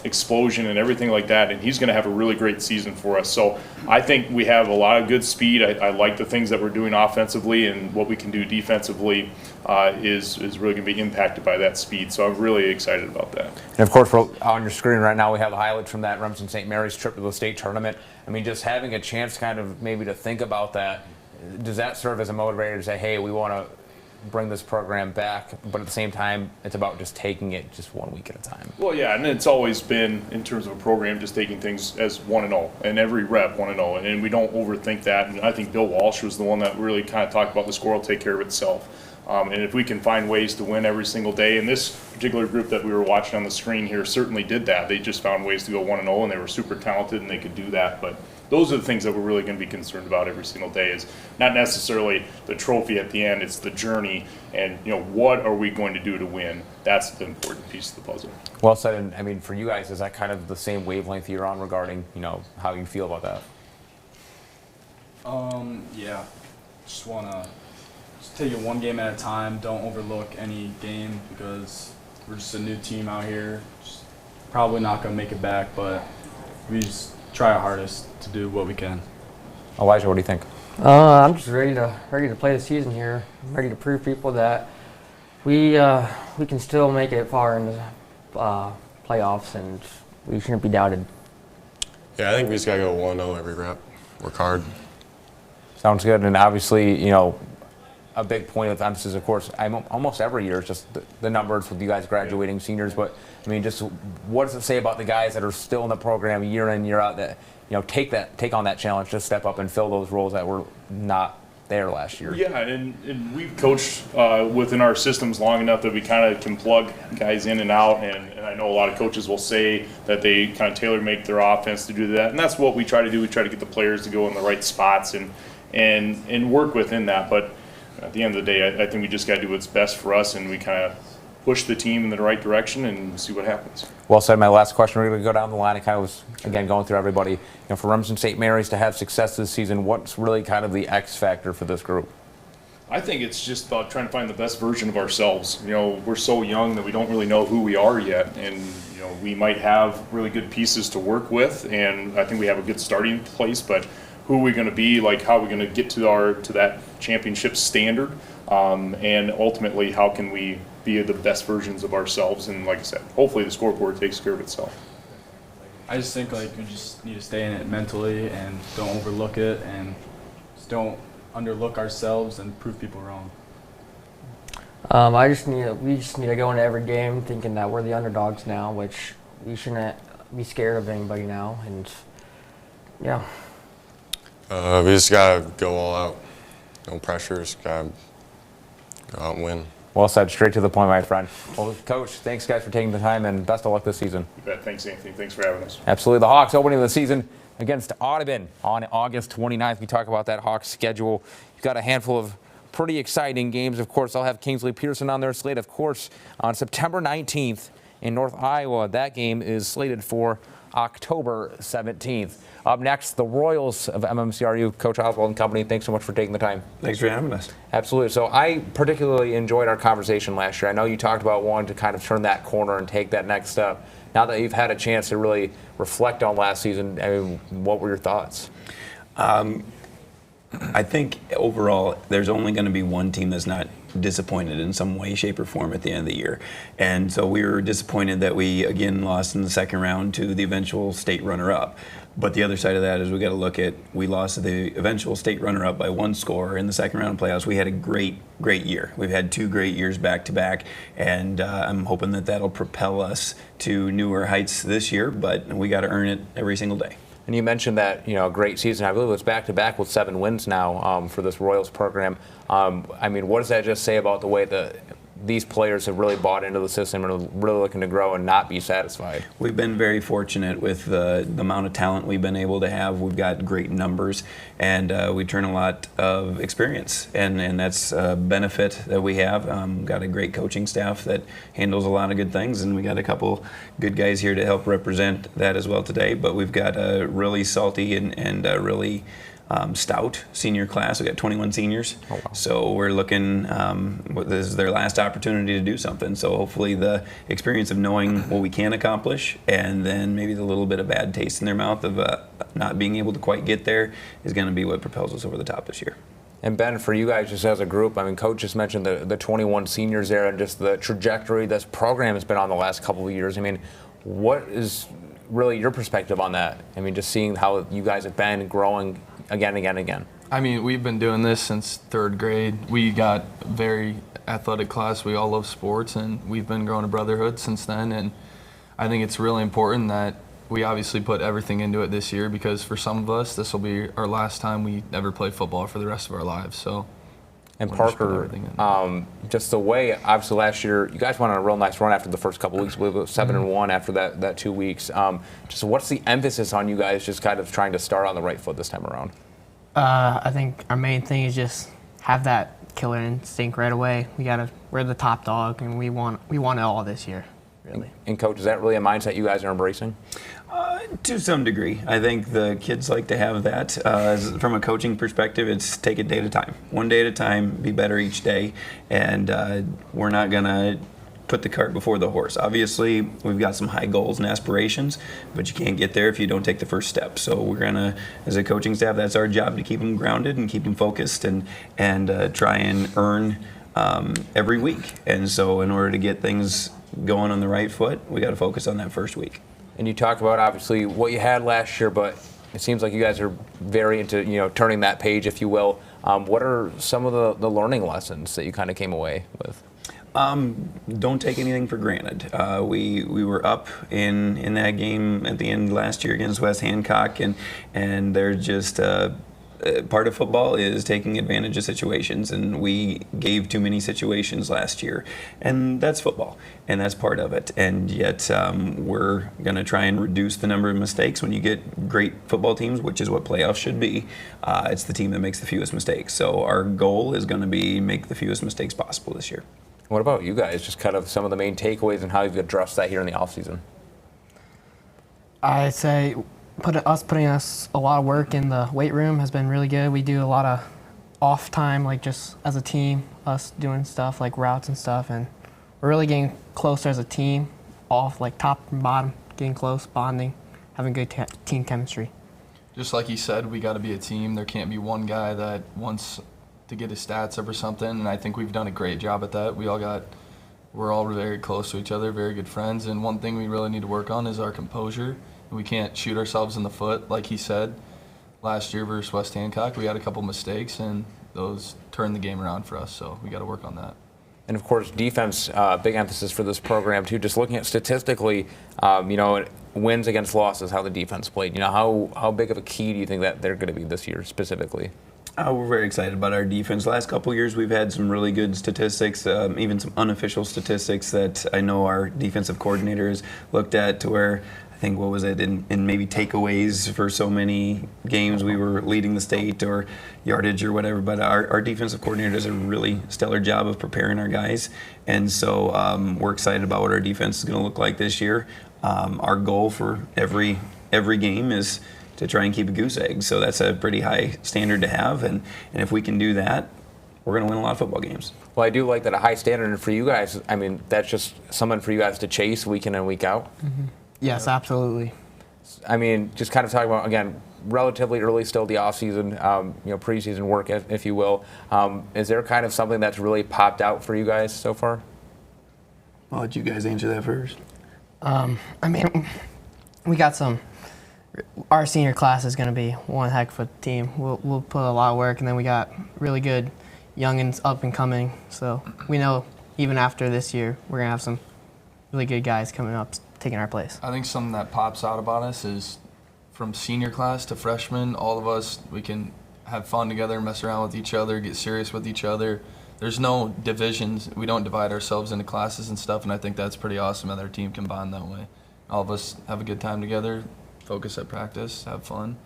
explosion and everything like that, and he's going to have a really great season for us. So I think we have a lot of good speed. I like the things that we're doing offensively, and what we can do defensively is really going to be impacted by that speed. So I'm really excited about that. And of course, on your screen right now, we have highlights from that Remsen St. Mary's trip to the state tournament. I mean, just having a chance kind of maybe to think about that, does that serve as a motivator to say, hey, we want to bring this program back, but at the same time, it's about just taking it just 1 week at a time? Well, yeah, and it's always been, in terms of a program, just taking things as 1-0, and every rep 1-0, and we don't overthink that. And I think Bill Walsh was the one that really kind of talked about the score will take care of itself. And if we can find ways to win every single day, and this particular group that we were watching on the screen here certainly did that. They just found ways to go 1-0, and they were super talented, and they could do that. But those are the things that we're really going to be concerned about every single day, is not necessarily the trophy at the end, it's the journey, and what are we going to do to win? That's the important piece of the puzzle. Well said. And I mean, for you guys, is that kind of the same wavelength you're on regarding how you feel about that? Yeah, just want to take it one game at a time. Don't overlook any game because we're just a new team out here. Just probably not going to make it back, but we just try our hardest to do what we can. Elijah, what do you think? I'm just ready to play the season here. I'm ready to prove people that we can still make it far in the playoffs, and we shouldn't be doubted. Yeah, I think we just got to go 1-0 every rep. Work hard. Sounds good. And obviously, you know, a big point of emphasis, of course, almost every year is just the numbers with you guys graduating seniors. But I mean, just what does it say about the guys that are still in the program year in, year out that, you know, take on that challenge to step up and fill those roles that were not there last year? Yeah, and we've coached within our systems long enough that we kind of can plug guys in and out, and I know a lot of coaches will say that they kind of tailor make their offense to do that, and that's what we try to do. We try to get the players to go in the right spots and work within that, but at the end of the day, I think we just got to do what's best for us, and we kind of push the team in the right direction and see what happens. Well said. My last question, we're going to go down the line. I kind of was, again, going through everybody. You know, for Remsen St. Mary's to have success this season, what's really kind of the X factor for this group? I think it's just about trying to find the best version of ourselves. You know, we're so young that we don't really know who we are yet, and you know, we might have really good pieces to work with, and I think we have a good starting place, but who are we going to be, like how are we going to get to that championship standard, and ultimately how can we be the best versions of ourselves, and like I said, hopefully the scoreboard takes care of itself. I just think like we just need to stay in it mentally and don't overlook it, and just don't underlook ourselves and prove people wrong. We just need to go into every game thinking that we're the underdogs now, which we shouldn't be scared of anybody now, and yeah. We just got to go all out. No pressures, got to go out and win. Well said. Straight to the point, my friend. Well, Coach, thanks, guys, for taking the time, and best of luck this season. You bet. Thanks, Anthony. Thanks for having us. Absolutely. The Hawks opening the season against Audubon on August 29th. We talk about that Hawks schedule. You've got a handful of pretty exciting games. Of course, I'll have Kingsley Pearson on their slate. Of course, on September 19th in North Iowa, that game is slated for October 17th. Up next, the Royals of MMCRU. Coach Oswald and company, thanks so much for taking the time. Thanks for having us. Absolutely. So I particularly enjoyed our conversation last year. I know you talked about wanting to kind of turn that corner and take that next step. Now that you've had a chance to really reflect on last season, I mean, what were your thoughts? I think overall there's only going to be one team that's not disappointed in some way, shape, or form at the end of the year. And so we were disappointed that we again lost in the second round to the eventual state runner-up. But the other side of that is we got to look at, we lost to the eventual state runner-up by one score in the second round playoffs. We had a great year. We've had 2 great years back to back, and I'm hoping that that'll propel us to newer heights this year, but we got to earn it every single day. And you mentioned that, you know, a great season. I believe it's back-to-back with 7 wins now for this Royals program. I mean, what does that just say about the way that these players have really bought into the system and are really looking to grow and not be satisfied? We've been very fortunate with the amount of talent we've been able to have. We've got great numbers, and we turn a lot of experience, and that's a benefit that we have. Got a great coaching staff that handles a lot of good things, and we got a couple good guys here to help represent that as well today. But we've got a really salty and really stout senior class. We got 21 seniors. Oh, wow. So we're looking, this is their last opportunity to do something. So hopefully the experience of knowing what we can accomplish, and then maybe the little bit of bad taste in their mouth of not being able to quite get there, is going to be what propels us over the top this year. And Ben, for you guys just as a group, I mean, Coach just mentioned the 21 seniors there and just the trajectory this program has been on the last couple of years. I mean, what is really your perspective on that? I mean, just seeing how you guys have been growing again. I mean, we've been doing this since 3rd grade. We got a very athletic class. We all love sports, and we've been growing a brotherhood since then. And I think it's really important that we obviously put everything into it this year, because for some of us, this will be our last time we ever play football for the rest of our lives. So. And Parker, just the way, obviously last year, you guys went on a real nice run after the first couple of weeks. We were 7-1 after that 2 weeks. Just what's the emphasis on you guys just kind of trying to start on the right foot this time around? I think our main thing is just have that killer instinct right away. We're the top dog, and we want it all this year, really. And Coach, is that really a mindset you guys are embracing? To some degree. I think the kids like to have that. From a coaching perspective, it's take it day at a time. One day at a time, be better each day. And we're not going to put the cart before the horse. Obviously, we've got some high goals and aspirations, but you can't get there if you don't take the first step. So we're going to, as a coaching staff, that's our job, to keep them grounded and keep them focused and try and earn every week. And so in order to get things going on the right foot, we got to focus on that first week. And you talk about obviously what you had last year, but it seems like you guys are very into turning that page, if you will. What are some of the learning lessons that you kind of came away with? Don't take anything for granted. We were up in that game at the end last year against West Hancock, and they're just part of football is taking advantage of situations, and we gave too many situations last year, and that's football, and that's part of it. And yet we're going to try and reduce the number of mistakes. When you get great football teams, which is what playoffs should be, it's the team that makes the fewest mistakes. So our goal is going to be make the fewest mistakes possible this year. What about you guys? Just kind of some of the main takeaways and how you've addressed that here in the offseason. I'd say putting us a lot of work in the weight room has been really good. We do a lot of off time, like just as a team, us doing stuff like routes and stuff, and we're really getting closer as a team, off like top and bottom, getting close, bonding, having good team chemistry. Just like he said, we got to be a team. There can't be one guy that wants to get his stats up or something, and I think we've done a great job at that. We're all very close to each other, very good friends, and one thing we really need to work on is our composure. We can't shoot ourselves in the foot, like he said. Last year versus West Hancock, we had a couple mistakes, and those turned the game around for us, so we got to work on that. And of course, defense, big emphasis for this program too. Just looking at statistically, wins against losses, how the defense played. How big of a key do you think that they're going to be this year specifically? We're very excited about our defense. Last couple of years, we've had some really good statistics, even some unofficial statistics that I know our defensive coordinators looked at, to where I think, what was it, in maybe takeaways for so many games we were leading the state, or yardage or whatever. But our defensive coordinator does a really stellar job of preparing our guys. And so we're excited about what our defense is going to look like this year. Our goal for every game is to try and keep a goose egg. So that's a pretty high standard to have. And if we can do that, we're going to win a lot of football games. Well, I do like that a high standard. And for you guys, I mean, that's just someone for you guys to chase week in and week out. Mm-hmm. Yes, absolutely. I mean, just kind of talking about, again, relatively early still the offseason, preseason work, if you will. Is there kind of something that's really popped out for you guys so far? I'll let you guys answer that first. I mean, we got some. Our senior class is going to be one heck of a team. We'll put a lot of work, and then we got really good youngins up and coming. So we know even after this year, we're going to have some really good guys coming up, taking our place. I think something that pops out about us is from senior class to freshman, all of us, we can have fun together, mess around with each other, get serious with each other. There's no divisions. We don't divide ourselves into classes and stuff, and I think that's pretty awesome that our team can bond that way. All of us have a good time together, focus at practice, have fun.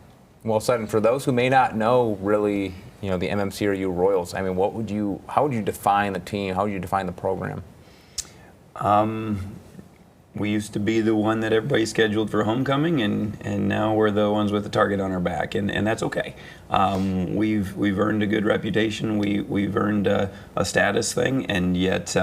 Well said. And for those who may not know really, the MMCRU Royals, I mean, how would you define the team? How would you define the program? We used to be the one that everybody scheduled for homecoming, and now we're the ones with the target on our back, and that's okay. We've earned a good reputation. We've earned a status thing, and yet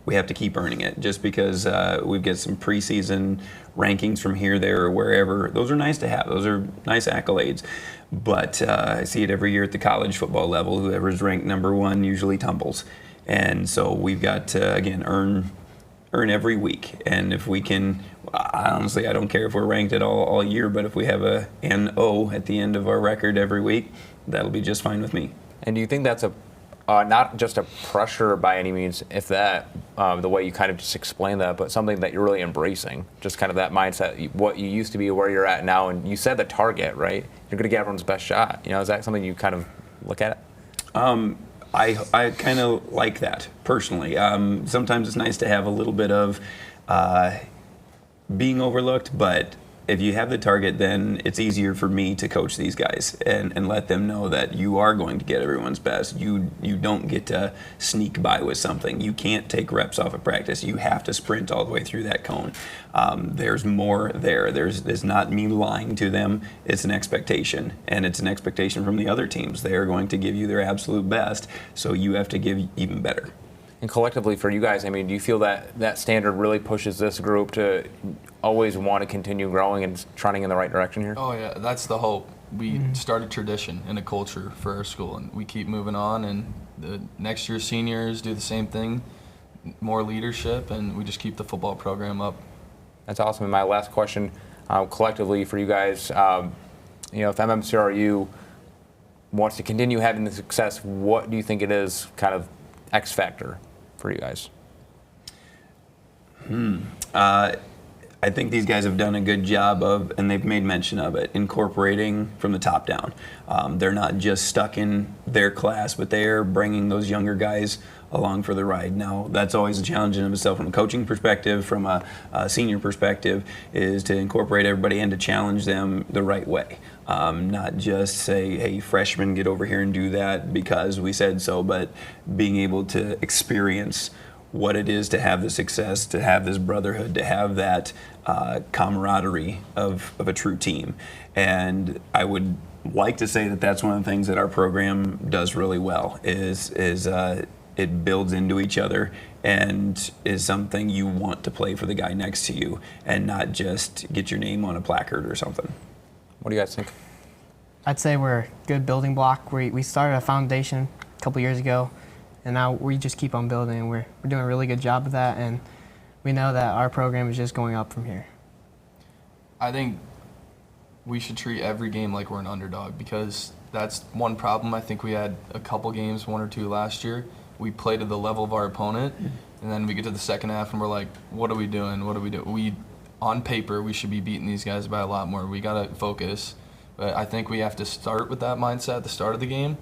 we have to keep earning it. Just because we get some preseason rankings from here, there, or wherever, those are nice to have. Those are nice accolades. But I see it every year at the college football level. Whoever's ranked number one usually tumbles, and so we've got to again earn every week. And if we can, honestly, I don't care if we're ranked at all year, but if we have an O at the end of our record every week, that'll be just fine with me. And do you think that's not just a pressure by any means, if that, the way you kind of just explained that, but something that you're really embracing, just kind of that mindset, what you used to be, where you're at now, and you said the target, right? You're going to get everyone's best shot. Is that something you kind of look at? I kind of like that personally. Sometimes it's nice to have a little bit of being overlooked, but if you have the target, then it's easier for me to coach these guys and let them know that you are going to get everyone's best. You don't get to sneak by with something. You can't take reps off of practice. You have to sprint all the way through that cone. There's more there. There's not me lying to them. It's an expectation, and it's an expectation from the other teams. They are going to give you their absolute best, so you have to give even better. And collectively for you guys, I mean, do you feel that that standard really pushes this group to always want to continue growing and trending in the right direction here? Oh yeah, that's the hope. We start a tradition and a culture for our school, and we keep moving on, and the next year's seniors do the same thing, more leadership, and we just keep the football program up. That's awesome. And my last question, collectively for you guys, you know, if MMCRU wants to continue having the success, what do you think it is kind of X factor for you guys? I think these guys have done a good job of, and they've made mention of it, incorporating from the top down. They're not just stuck in their class, but they're bringing those younger guys along for the ride. Now, that's always a challenge in itself from a coaching perspective, from a senior perspective, is to incorporate everybody and to challenge them the right way. Not just say, hey, freshmen, get over here and do that because we said so, but being able to experience what it is to have the success, to have this brotherhood, to have that camaraderie of a true team. And I would like to say that that's one of the things that our program does really well, is it builds into each other and is something you want to play for the guy next to you and not just get your name on a placard or something. What do you guys think? I'd say we're a good building block. We started a foundation a couple years ago, and now we just keep on building. We're doing a really good job of that, and we know that our program is just going up from here. I think we should treat every game like we're an underdog, because that's one problem. I think we had a couple games, 1 or 2 last year. We play to the level of our opponent, and then we get to the second half and we're like, what are we doing? What do we do? On paper, we should be beating these guys by a lot more. We got to focus. But I think we have to start with that mindset at the start of the game,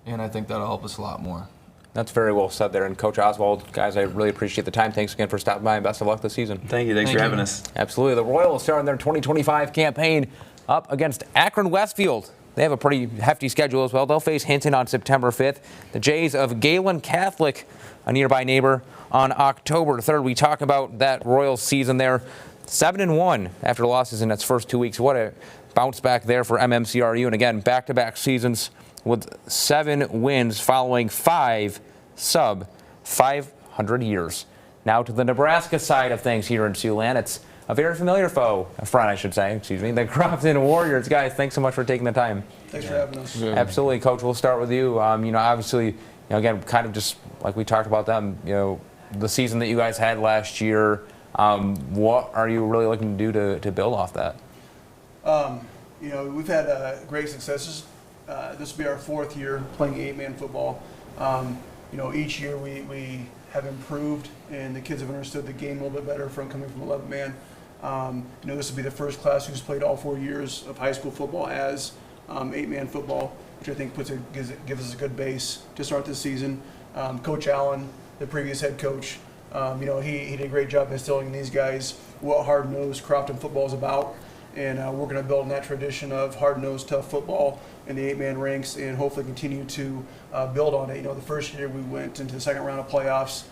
and I think that'll help us a lot more. That's very well said there. And Coach Oswald, guys, I really appreciate the time. Thanks again for stopping by, and best of luck this season. Thank you. Thanks for having us. Absolutely. The Royals starting their 2025 campaign up against Akron Westfield. They have a pretty hefty schedule as well. They'll face Hinton on September 5th. The Jays of Galen Catholic, a nearby neighbor, on October 3rd. We talk about that Royals season there. 7-1 after losses in its first 2 weeks. What a bounce back there for MMCRU. And again, back-to-back seasons with 7 wins following 5 sub-500 years. Now to the Nebraska side of things here in Siouxland. It's a very familiar foe, a friend I should say, excuse me, the Crofton Warriors. Guys, thanks so much for taking the time. Thanks for having us. Absolutely, Coach, we'll start with you. You know, obviously, you know, again, kind of just like we talked about them, you know, the season that you guys had last year, what are you really looking to do to build off that? You know, we've had great successes. This will be our 4th year playing 8-man football. You know, each year we have improved, and the kids have understood the game a little bit better from coming from 11-man. You know, this will be the first class who's played all 4 years of high school football as 8-man football, which I think gives us a good base to start this season. Coach Allen, the previous head coach, you know, he did a great job instilling in these guys what hard-nosed Crofton football is about. And we're going to build on that tradition of hard-nosed, tough football in the 8-man ranks, and hopefully continue to build on it. You know, the first year we went into the second round of playoffs,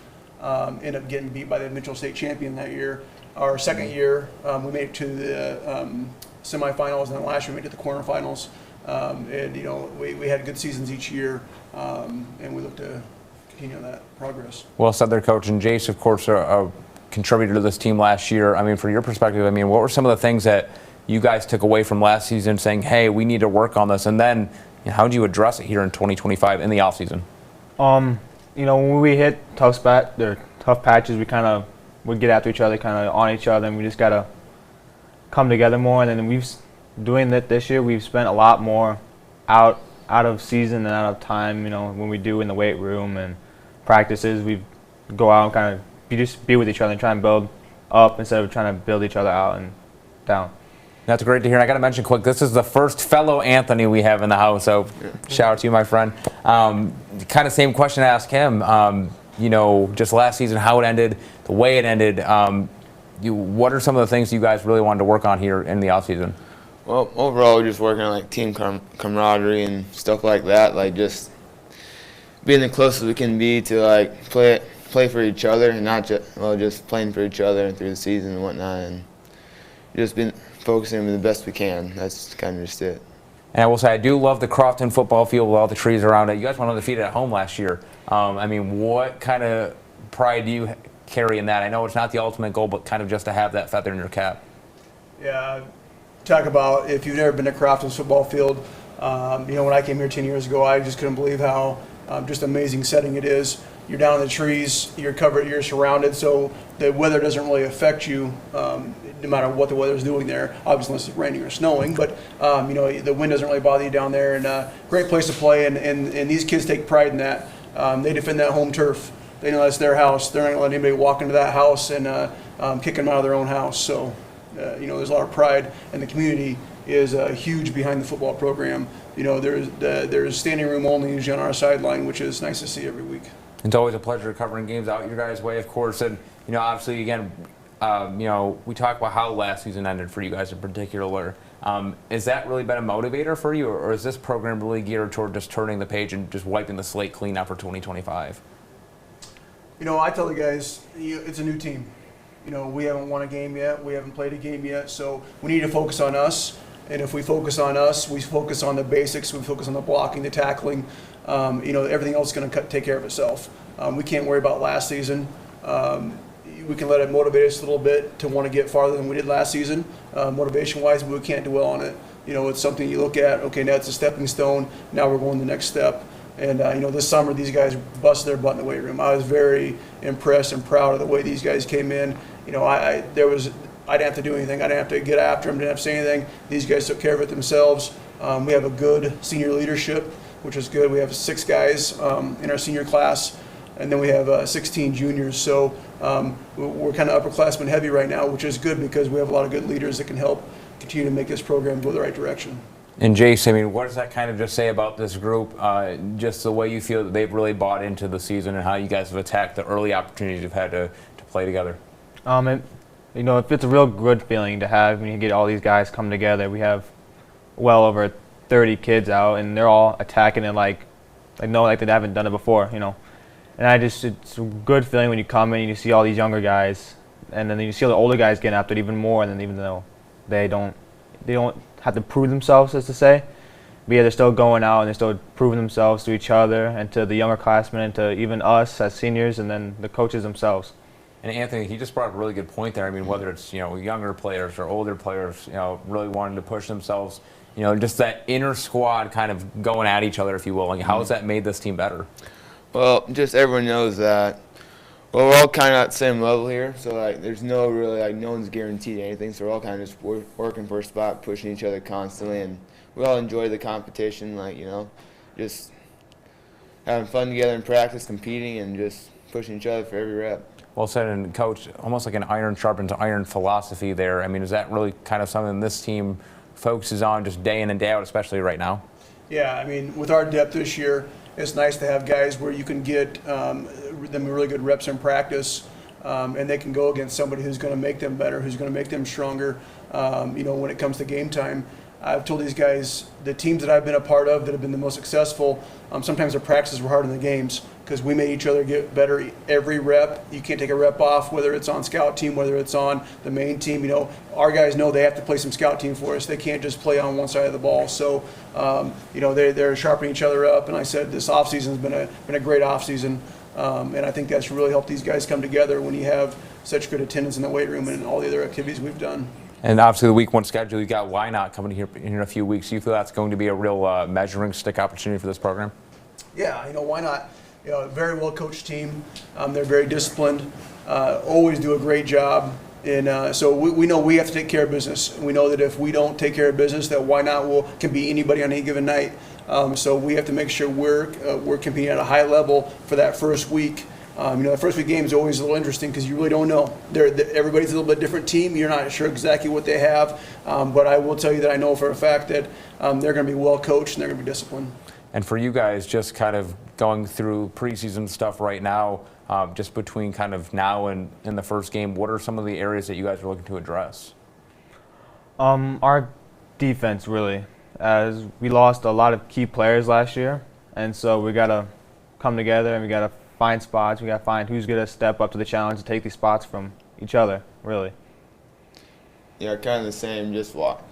ended up getting beat by the Mitchell State champion that year. Our second year, we made it to the semifinals, and then last year we made it to the quarterfinals. And you know, we had good seasons each year, and we look to continue that progress. Well said there, Coach. And Jace, of course, a contributor to this team last year. I mean, from your perspective, I mean, what were some of the things that you guys took away from last season saying, hey, we need to work on this? And then how do you address it here in 2025 in the offseason? You know, when we hit tough patches, we kind of would get after each other, kind of on each other, and we just got to come together more. And then doing that this year, we've spent a lot more out of season and out of time, you know, when we do in the weight room and practices. We go out and kind of just be with each other and try and build up instead of trying to build each other out and down. That's great to hear. I got to mention quick, this is the first fellow Anthony we have in the house, so shout out to you, my friend. Kind of same question to ask him. You know, just last season, how it ended, the way it ended. What are some of the things you guys really wanted to work on here in the offseason? Well, overall, we're just working on like team camaraderie and stuff like that. Like just being the closest we can be to like play for each other, and not just playing for each other through the season and whatnot, and just been focusing on the best we can. That's kind of just it. And I will say, I do love the Crofton football field with all the trees around it. You guys went undefeated at home last year. I mean, what kind of pride do you carry in that? I know it's not the ultimate goal, but kind of just to have that feather in your cap. Yeah, talk about if you've never been to Crofton's football field. When I came here 10 years ago, I just couldn't believe how just amazing setting it is. You're down in the trees, you're covered, you're surrounded, so the weather doesn't really affect you no matter what the weather's doing there, obviously unless it's raining or snowing, but the wind doesn't really bother you down there, and great place to play, and these kids take pride in that. They defend that home turf. They know that's their house. They're not going to let anybody walk into that house and kick them out of their own house, so there's a lot of pride, and the community is huge behind the football program. There's standing room only usually on our sideline, which is nice to see every week. It's always a pleasure covering games out your guys' way, of course. And, obviously, again, we talk about how last season ended for you guys in particular. Has that really been a motivator for you, or is this program really geared toward just turning the page and just wiping the slate clean out for 2025? I tell the guys, it's a new team. We haven't won a game yet. We haven't played a game yet. So we need to focus on us. And if we focus on us, we focus on the basics, we focus on the blocking, the tackling, everything else is going to take care of itself. We can't worry about last season. We can let it motivate us a little bit to want to get farther than we did last season, motivation-wise, but we can't dwell on it. It's something you look at, okay, now it's a stepping stone, now we're going the next step. And, this summer, these guys busted their butt in the weight room. I was very impressed and proud of the way these guys came in. I didn't have to do anything. I didn't have to get after them, didn't have to say anything. These guys took care of it themselves. We have a good senior leadership, which is good. We have 6 guys in our senior class, and then we have 16 juniors. So we're kind of upperclassmen heavy right now, which is good because we have a lot of good leaders that can help continue to make this program go the right direction. And Jace, what does that kind of just say about this group, just the way you feel that they've really bought into the season and how you guys have attacked the early opportunities you've had to play together? If it's a real good feeling to have when you get all these guys come together. We have well over 30 kids out, and they're all attacking it like they haven't done it before, And it's a good feeling when you come in and you see all these younger guys, and then you see all the older guys getting after it even more. And then even though they don't have to prove themselves, as to say, but yeah, they're still going out and they're still proving themselves to each other and to the younger classmen and to even us as seniors, and then the coaches themselves. And Anthony, he just brought up a really good point there. Whether it's younger players or older players, really wanting to push themselves, just that inner squad kind of going at each other, if you will. How has that made this team better? Well, just everyone knows that. Well, we're all kind of at the same level here, so there's no really no one's guaranteed anything. So we're all kind of just working for a spot, pushing each other constantly, and we all enjoy the competition. Just having fun together in practice, competing, and just pushing each other for every rep. Well said, and Coach, almost like an iron sharpens iron philosophy there. Is that really kind of something this team focuses on just day in and day out, especially right now? Yeah, with our depth this year, it's nice to have guys where you can get them really good reps in practice, and they can go against somebody who's going to make them better, who's going to make them stronger, when it comes to game time. I've told these guys, the teams that I've been a part of that have been the most successful, sometimes their practices were harder than the games because we made each other get better every rep. You can't take a rep off, whether it's on scout team, whether it's on the main team. Our guys know they have to play some scout team for us. They can't just play on one side of the ball. So, they're sharpening each other up. And I said this offseason has been a great offseason. And I think that's really helped these guys come together when you have such good attendance in the weight room and all the other activities we've done. And obviously the week 1 schedule, you got Why Not coming here in a few weeks. Do you feel that's going to be a real measuring stick opportunity for this program? Yeah, Why Not? A very well coached team. They're very disciplined. Always do a great job. And so we know we have to take care of business. We know that if we don't take care of business, that Why Not can be anybody on any given night. So we have to make sure we're competing at a high level for that first week. The first week game is always a little interesting because you really don't know. Everybody's a little bit different team. You're not sure exactly what they have. But I will tell you that I know for a fact that they're going to be well coached and they're going to be disciplined. And for you guys, just kind of going through preseason stuff right now, just between kind of now and in the first game, what are some of the areas that you guys are looking to address? Our defense, really, as we lost a lot of key players last year, and so we got to come together and we got to find spots. We got to find who's going to step up to the challenge to take these spots from each other, really. Yeah, kind of the same, just walk.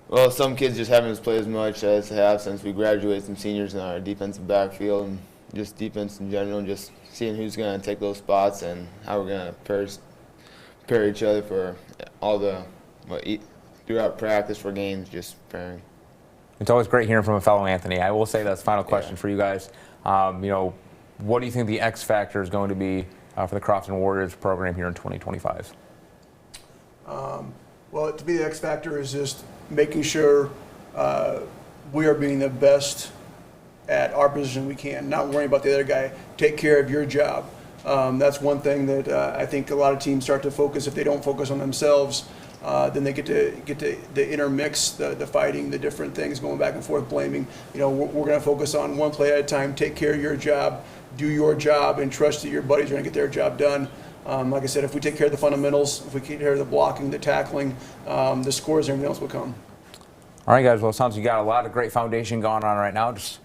Well, some kids just haven't played as much as they have since we graduated, some seniors in our defensive backfield, and just defense in general, and just seeing who's going to take those spots and how we're going to prepare each other for all the, throughout practice for games, just preparing. It's always great hearing from a fellow Anthony. I will say that's the final question for you guys. What do you think the X factor is going to be for the Crofton Warriors program here in 2025? Well, to me, the X factor is just making sure we are being the best at our position we can, not worrying about the other guy. Take care of your job. That's one thing that I think a lot of teams start to focus. If they don't focus on themselves, then they get to the intermix, the fighting, the different things, going back and forth, blaming. We're going to focus on one play at a time. Take care of your job, do your job, and trust that your buddies are going to get their job done. Like I said, if we take care of the fundamentals, if we take care of the blocking, the tackling, the scores, everything else will come. All right, guys. Well, it sounds like you got a lot of great foundation going on right now. Just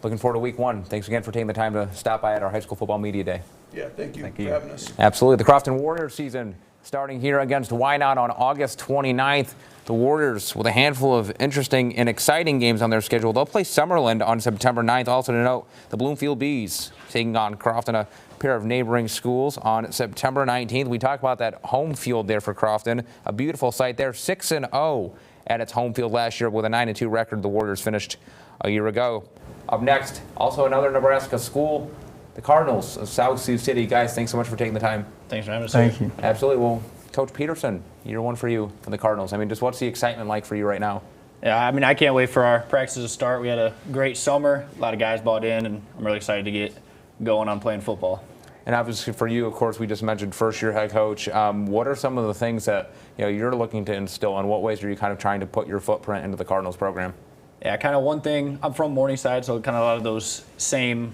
looking forward to week one. Thanks again for taking the time to stop by at our high school football media day. Yeah, thank you for having us. Absolutely. The Crofton Warriors season starting here against Wynot on August 29th. The Warriors with a handful of interesting and exciting games on their schedule. They'll play Summerland on September 9th. Also to note, the Bloomfield Bees taking on Crofton, a pair of neighboring schools, on September 19th. We talked about that home field there for Crofton. A beautiful site there, 6-0 at its home field last year with a 9-2 record. The Warriors finished a year ago. Up next, also another Nebraska school, the Cardinals of South Sioux City. Guys, thanks so much for taking the time. Thanks for having us. Thank you. Absolutely. Well, Coach Peterson, year one for you for the Cardinals. I mean, just what's the excitement like for you right now? Yeah, I mean, I can't wait for our practices to start. We had a great summer. A lot of guys bought in, and I'm really excited to get going on playing football. And obviously for you, of course, we just mentioned first-year head coach. What are some of the things that you're looking to instill, and what ways are you kind of trying to put your footprint into the Cardinals program? Yeah, kind of one thing. I'm from Morningside, so kind of a lot of those same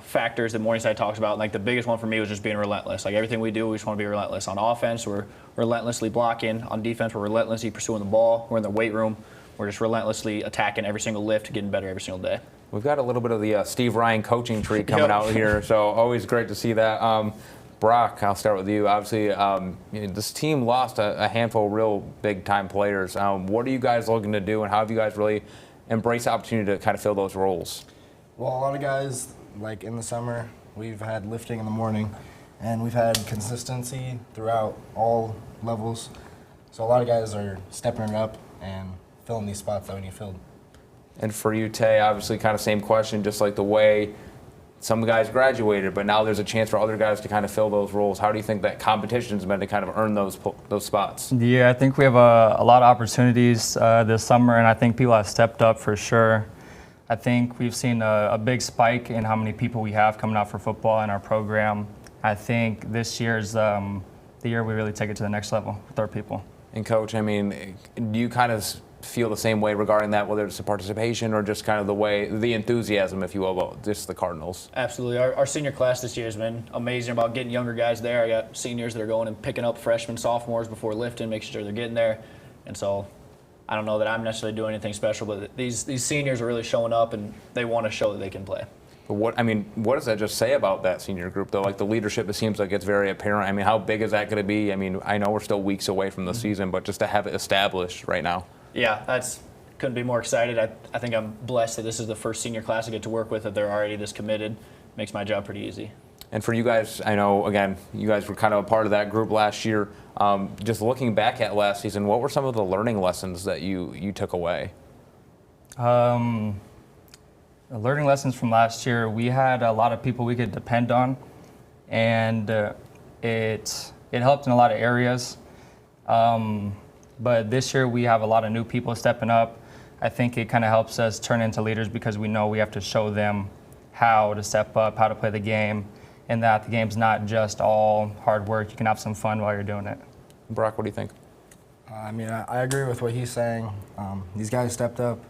factors that Morningside talks about. Like the biggest one for me was just being relentless. Like everything we do, we just want to be relentless. On offense, we're relentlessly blocking. On defense, we're relentlessly pursuing the ball. We're in the weight room. We're just relentlessly attacking every single lift, getting better every single day. We've got a little bit of the Steve Ryan coaching tree coming out here, so always great to see that. Brock, I'll start with you. Obviously, this team lost a handful of real big-time players. What are you guys looking to do, and how have you guys really embraced the opportunity to kind of fill those roles? Well, a lot of guys, like in the summer, we've had lifting in the morning, and we've had consistency throughout all levels. So a lot of guys are stepping it up and filling these spots that we need filled. And for you, Tay, obviously kind of same question, just like the way some guys graduated, but now there's a chance for other guys to kind of fill those roles. How do you think that competition's been to kind of earn those spots? Yeah, I think we have a lot of opportunities this summer, and I think people have stepped up for sure. I think we've seen a big spike in how many people we have coming out for football in our program. I think this year's the year we really take it to the next level with our people. And Coach, I mean, do you kind of feel the same way regarding that, whether it's the participation or just kind of the enthusiasm, if you will, about just the Cardinals? Absolutely. Our senior class this year has been amazing about getting younger guys there. I got seniors that are going and picking up freshmen, sophomores before lifting, making sure they're getting there. And so I don't know that I'm necessarily doing anything special, but these seniors are really showing up, and they want to show that they can play. But what does that just say about that senior group, though? Like the leadership, it seems like it's very apparent. I mean, how big is that going to be? I mean, I know we're still weeks away from the season, but just to have it established right now. Yeah, couldn't be more excited. I think I'm blessed that this is the first senior class I get to work with, that they're already this committed. Makes my job pretty easy. And for you guys, I know, again, you guys were kind of a part of that group last year. Just looking back at last season, what were some of the learning lessons that you took away? Learning lessons from last year, we had a lot of people we could depend on, and it helped in a lot of areas. But this year we have a lot of new people stepping up. I think it kind of helps us turn into leaders because we know we have to show them how to step up, how to play the game, and that the game's not just all hard work. You can have some fun while you're doing it. Brock, what do you think? I mean, I agree with what he's saying. These guys stepped up,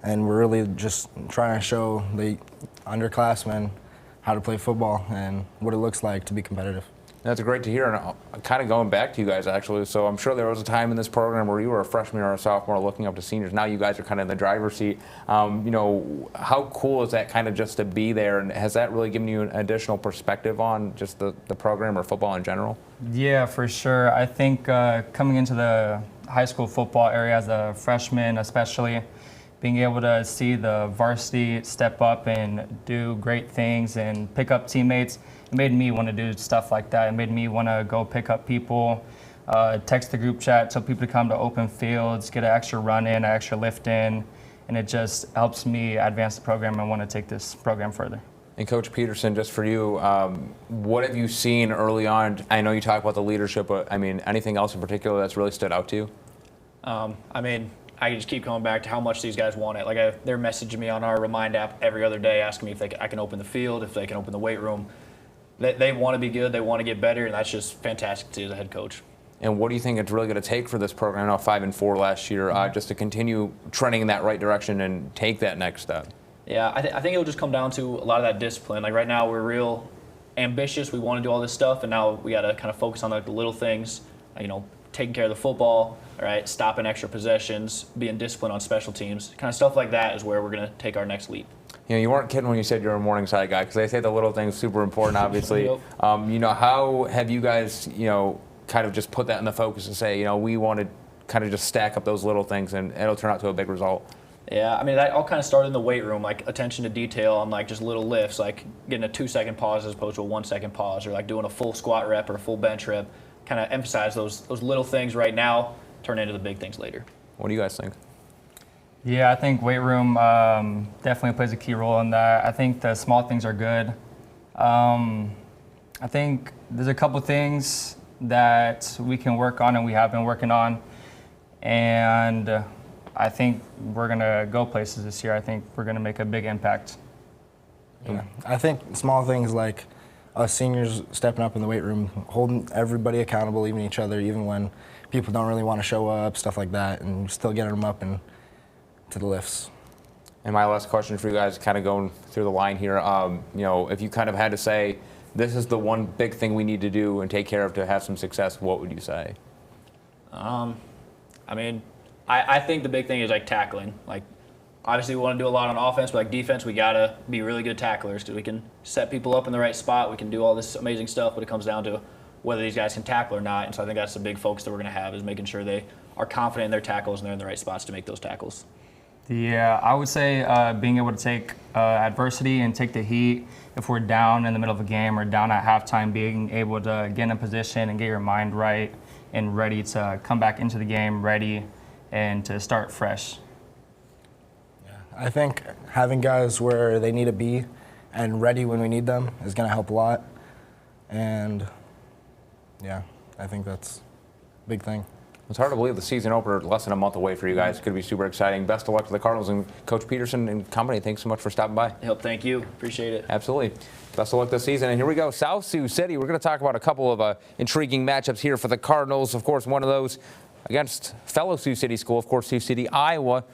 and we're really just trying to show underclassmen how to play football and what it looks like to be competitive. That's great to hear, and kind of going back to you guys actually. So I'm sure there was a time in this program where you were a freshman or a sophomore looking up to seniors. Now you guys are kind of in the driver's seat. How cool is that kind of just to be there, and has that really given you an additional perspective on just the program or football in general? Yeah, for sure. I think coming into the high school football area as a freshman especially, being able to see the varsity step up and do great things and pick up teammates, it made me want to do stuff like that. It made me want to go pick up people, text the group chat, tell people to come to open fields, get an extra run in, an extra lift in, and it just helps me advance the program and want to take this program further. And Coach Peterson, just for you, what have you seen early on? I know you talk about the leadership, but I mean, anything else in particular that's really stood out to you? I just keep coming back to how much these guys want it. Like they're messaging me on our Remind app every other day, asking me if I can open the field, if they can open the weight room. They want to be good, they want to get better, and that's just fantastic to see as a head coach. And what do you think it's really going to take for this program, now 5-4 last year, just to continue trending in that right direction and take that next step? Yeah, I think it'll just come down to a lot of that discipline. Like right now, we're real ambitious. We want to do all this stuff, and now we got to kind of focus on the little things. Taking care of the football, all right, stopping extra possessions, being disciplined on special teams, kind of stuff like that is where we're going to take our next leap. You weren't kidding when you said you're a Morningside guy, because they say the little things super important, obviously. Yep. How have you guys, kind of just put that in the focus and say, we want to kind of just stack up those little things and it'll turn out to a big result? Yeah, that all kind of started in the weight room, like attention to detail on like just little lifts, like getting a 2-second pause as opposed to a 1-second pause, or like doing a full squat rep or a full bench rep. Kind of emphasize those little things right now, turn into the big things later. What do you guys think? Yeah, I think weight room definitely plays a key role in that. I think the small things are good. I think there's a couple things that we can work on and we have been working on, and I think we're going to go places this year. I think we're going to make a big impact. Yeah. I think small things like us seniors stepping up in the weight room, holding everybody accountable, even each other, even when people don't really want to show up, stuff like that, and still getting them up and to the lifts. And my last question for you guys, kind of going through the line here, if you kind of had to say, this is the one big thing we need to do and take care of to have some success, what would you say? I think the big thing is like tackling. Like, obviously we want to do a lot on offense, but like defense, we gotta be really good tacklers because we can set people up in the right spot. We can do all this amazing stuff, but it comes down to whether these guys can tackle or not. And so I think that's the big focus that we're going to have, is making sure they are confident in their tackles and they're in the right spots to make those tackles. Yeah, I would say being able to take adversity and take the heat if we're down in the middle of a game or down at halftime, being able to get in a position and get your mind right and ready to come back into the game, ready and to start fresh. I think having guys where they need to be and ready when we need them is going to help a lot. And yeah, I think that's a big thing. It's hard to believe the season opener less than a month away for you guys. It's going to be super exciting. Best of luck to the Cardinals, and Coach Peterson and company, thanks so much for stopping by. Thank you. Appreciate it. Absolutely. Best of luck this season. And here we go, South Sioux City. We're going to talk about a couple of intriguing matchups here for the Cardinals. Of course, one of those against fellow Sioux City school, of course, Sioux City, Iowa.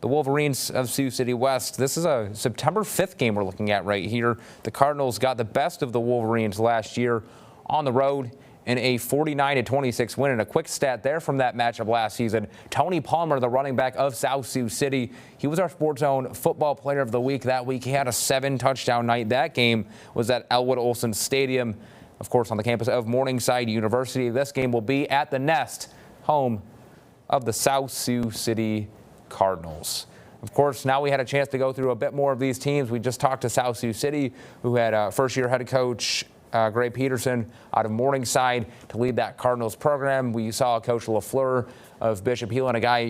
The Wolverines of Sioux City West. This is a September 5th game we're looking at right here. The Cardinals got the best of the Wolverines last year on the road in a 49-26 win. And a quick stat there from that matchup last season. Tony Palmer, the running back of South Sioux City, he was our Sports Zone Football Player of the Week that week. He had a 7-touchdown night. That game was at Elwood Olson Stadium, of course, on the campus of Morningside University. This game will be at the Nest, home of the South Sioux City Cardinals. Of course, now we had a chance to go through a bit more of these teams. We just talked to South Sioux City, who had first-year head coach Gray Peterson out of Morningside to lead that Cardinals program. We saw Coach LaFleur of Bishop Heelan, a guy,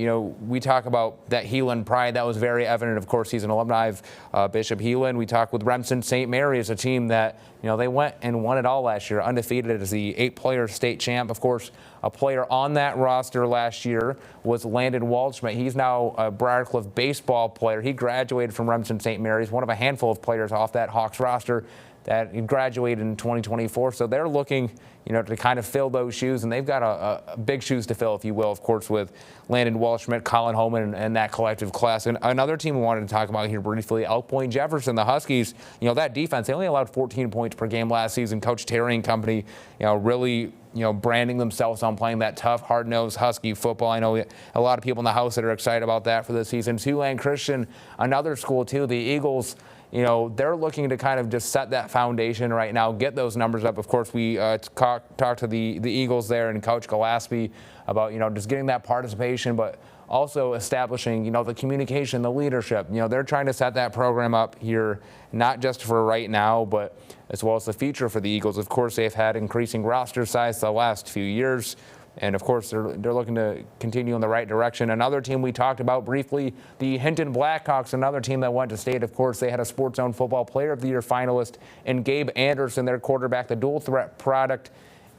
we talk about that Heelan pride. That was very evident. Of course, he's an alumni of Bishop Heelan. We talked with Remsen St. Mary's, a team that, they went and won it all last year, undefeated as the 8-player state champ. Of course, a player on that roster last year was Landon Waldschmidt. He's now a Briarcliff baseball player. He graduated from Remsen St. Mary's, one of a handful of players off that Hawks roster that graduated in 2024. So they're looking, to kind of fill those shoes, and they've got a big shoes to fill, if you will, of course, with Landon Walshmidt, Colin Holman, and that collective class. And another team we wanted to talk about here briefly, Elk Point Jefferson, the Huskies. That defense, they only allowed 14 points per game last season. Coach Terry and company, really, branding themselves on playing that tough, hard-nosed Husky football. I know a lot of people in the house that are excited about that for this season. Siouxland Christian, another school too. The Eagles, they're looking to kind of just set that foundation right now, get those numbers up. Of course, we talked to the Eagles there and Coach Gillespie about, just getting that participation, but also establishing, the communication, the leadership. They're trying to set that program up here, not just for right now, but as well as the future for the Eagles. Of course, they've had increasing roster size the last few years. And, of course, they're looking to continue in the right direction. Another team we talked about briefly, the Hinton Blackhawks, another team that went to state. Of course, they had a Sports Zone Football Player of the Year finalist in Gabe Anderson, their quarterback. The dual threat product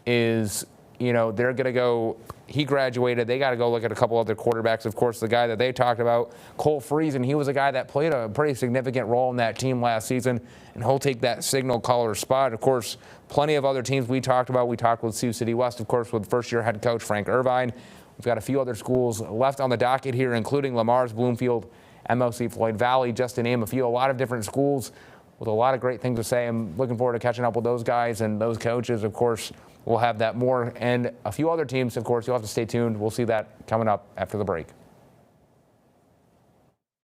is, they're going to go, he graduated. They got to go look at a couple other quarterbacks. Of course, the guy that they talked about, Cole Friesen, he was a guy that played a pretty significant role in that team last season, and he'll take that signal caller spot. Of course, plenty of other teams we talked about. We talked with Sioux City West, of course, with first-year head coach Frank Irvine. We've got a few other schools left on the docket here, including Lamar's, Bloomfield, MLC Floyd Valley, just to name a few. A lot of different schools with a lot of great things to say. I'm looking forward to catching up with those guys and those coaches. Of course, we'll have that more. And a few other teams, of course, you'll have to stay tuned. We'll see that coming up after the break.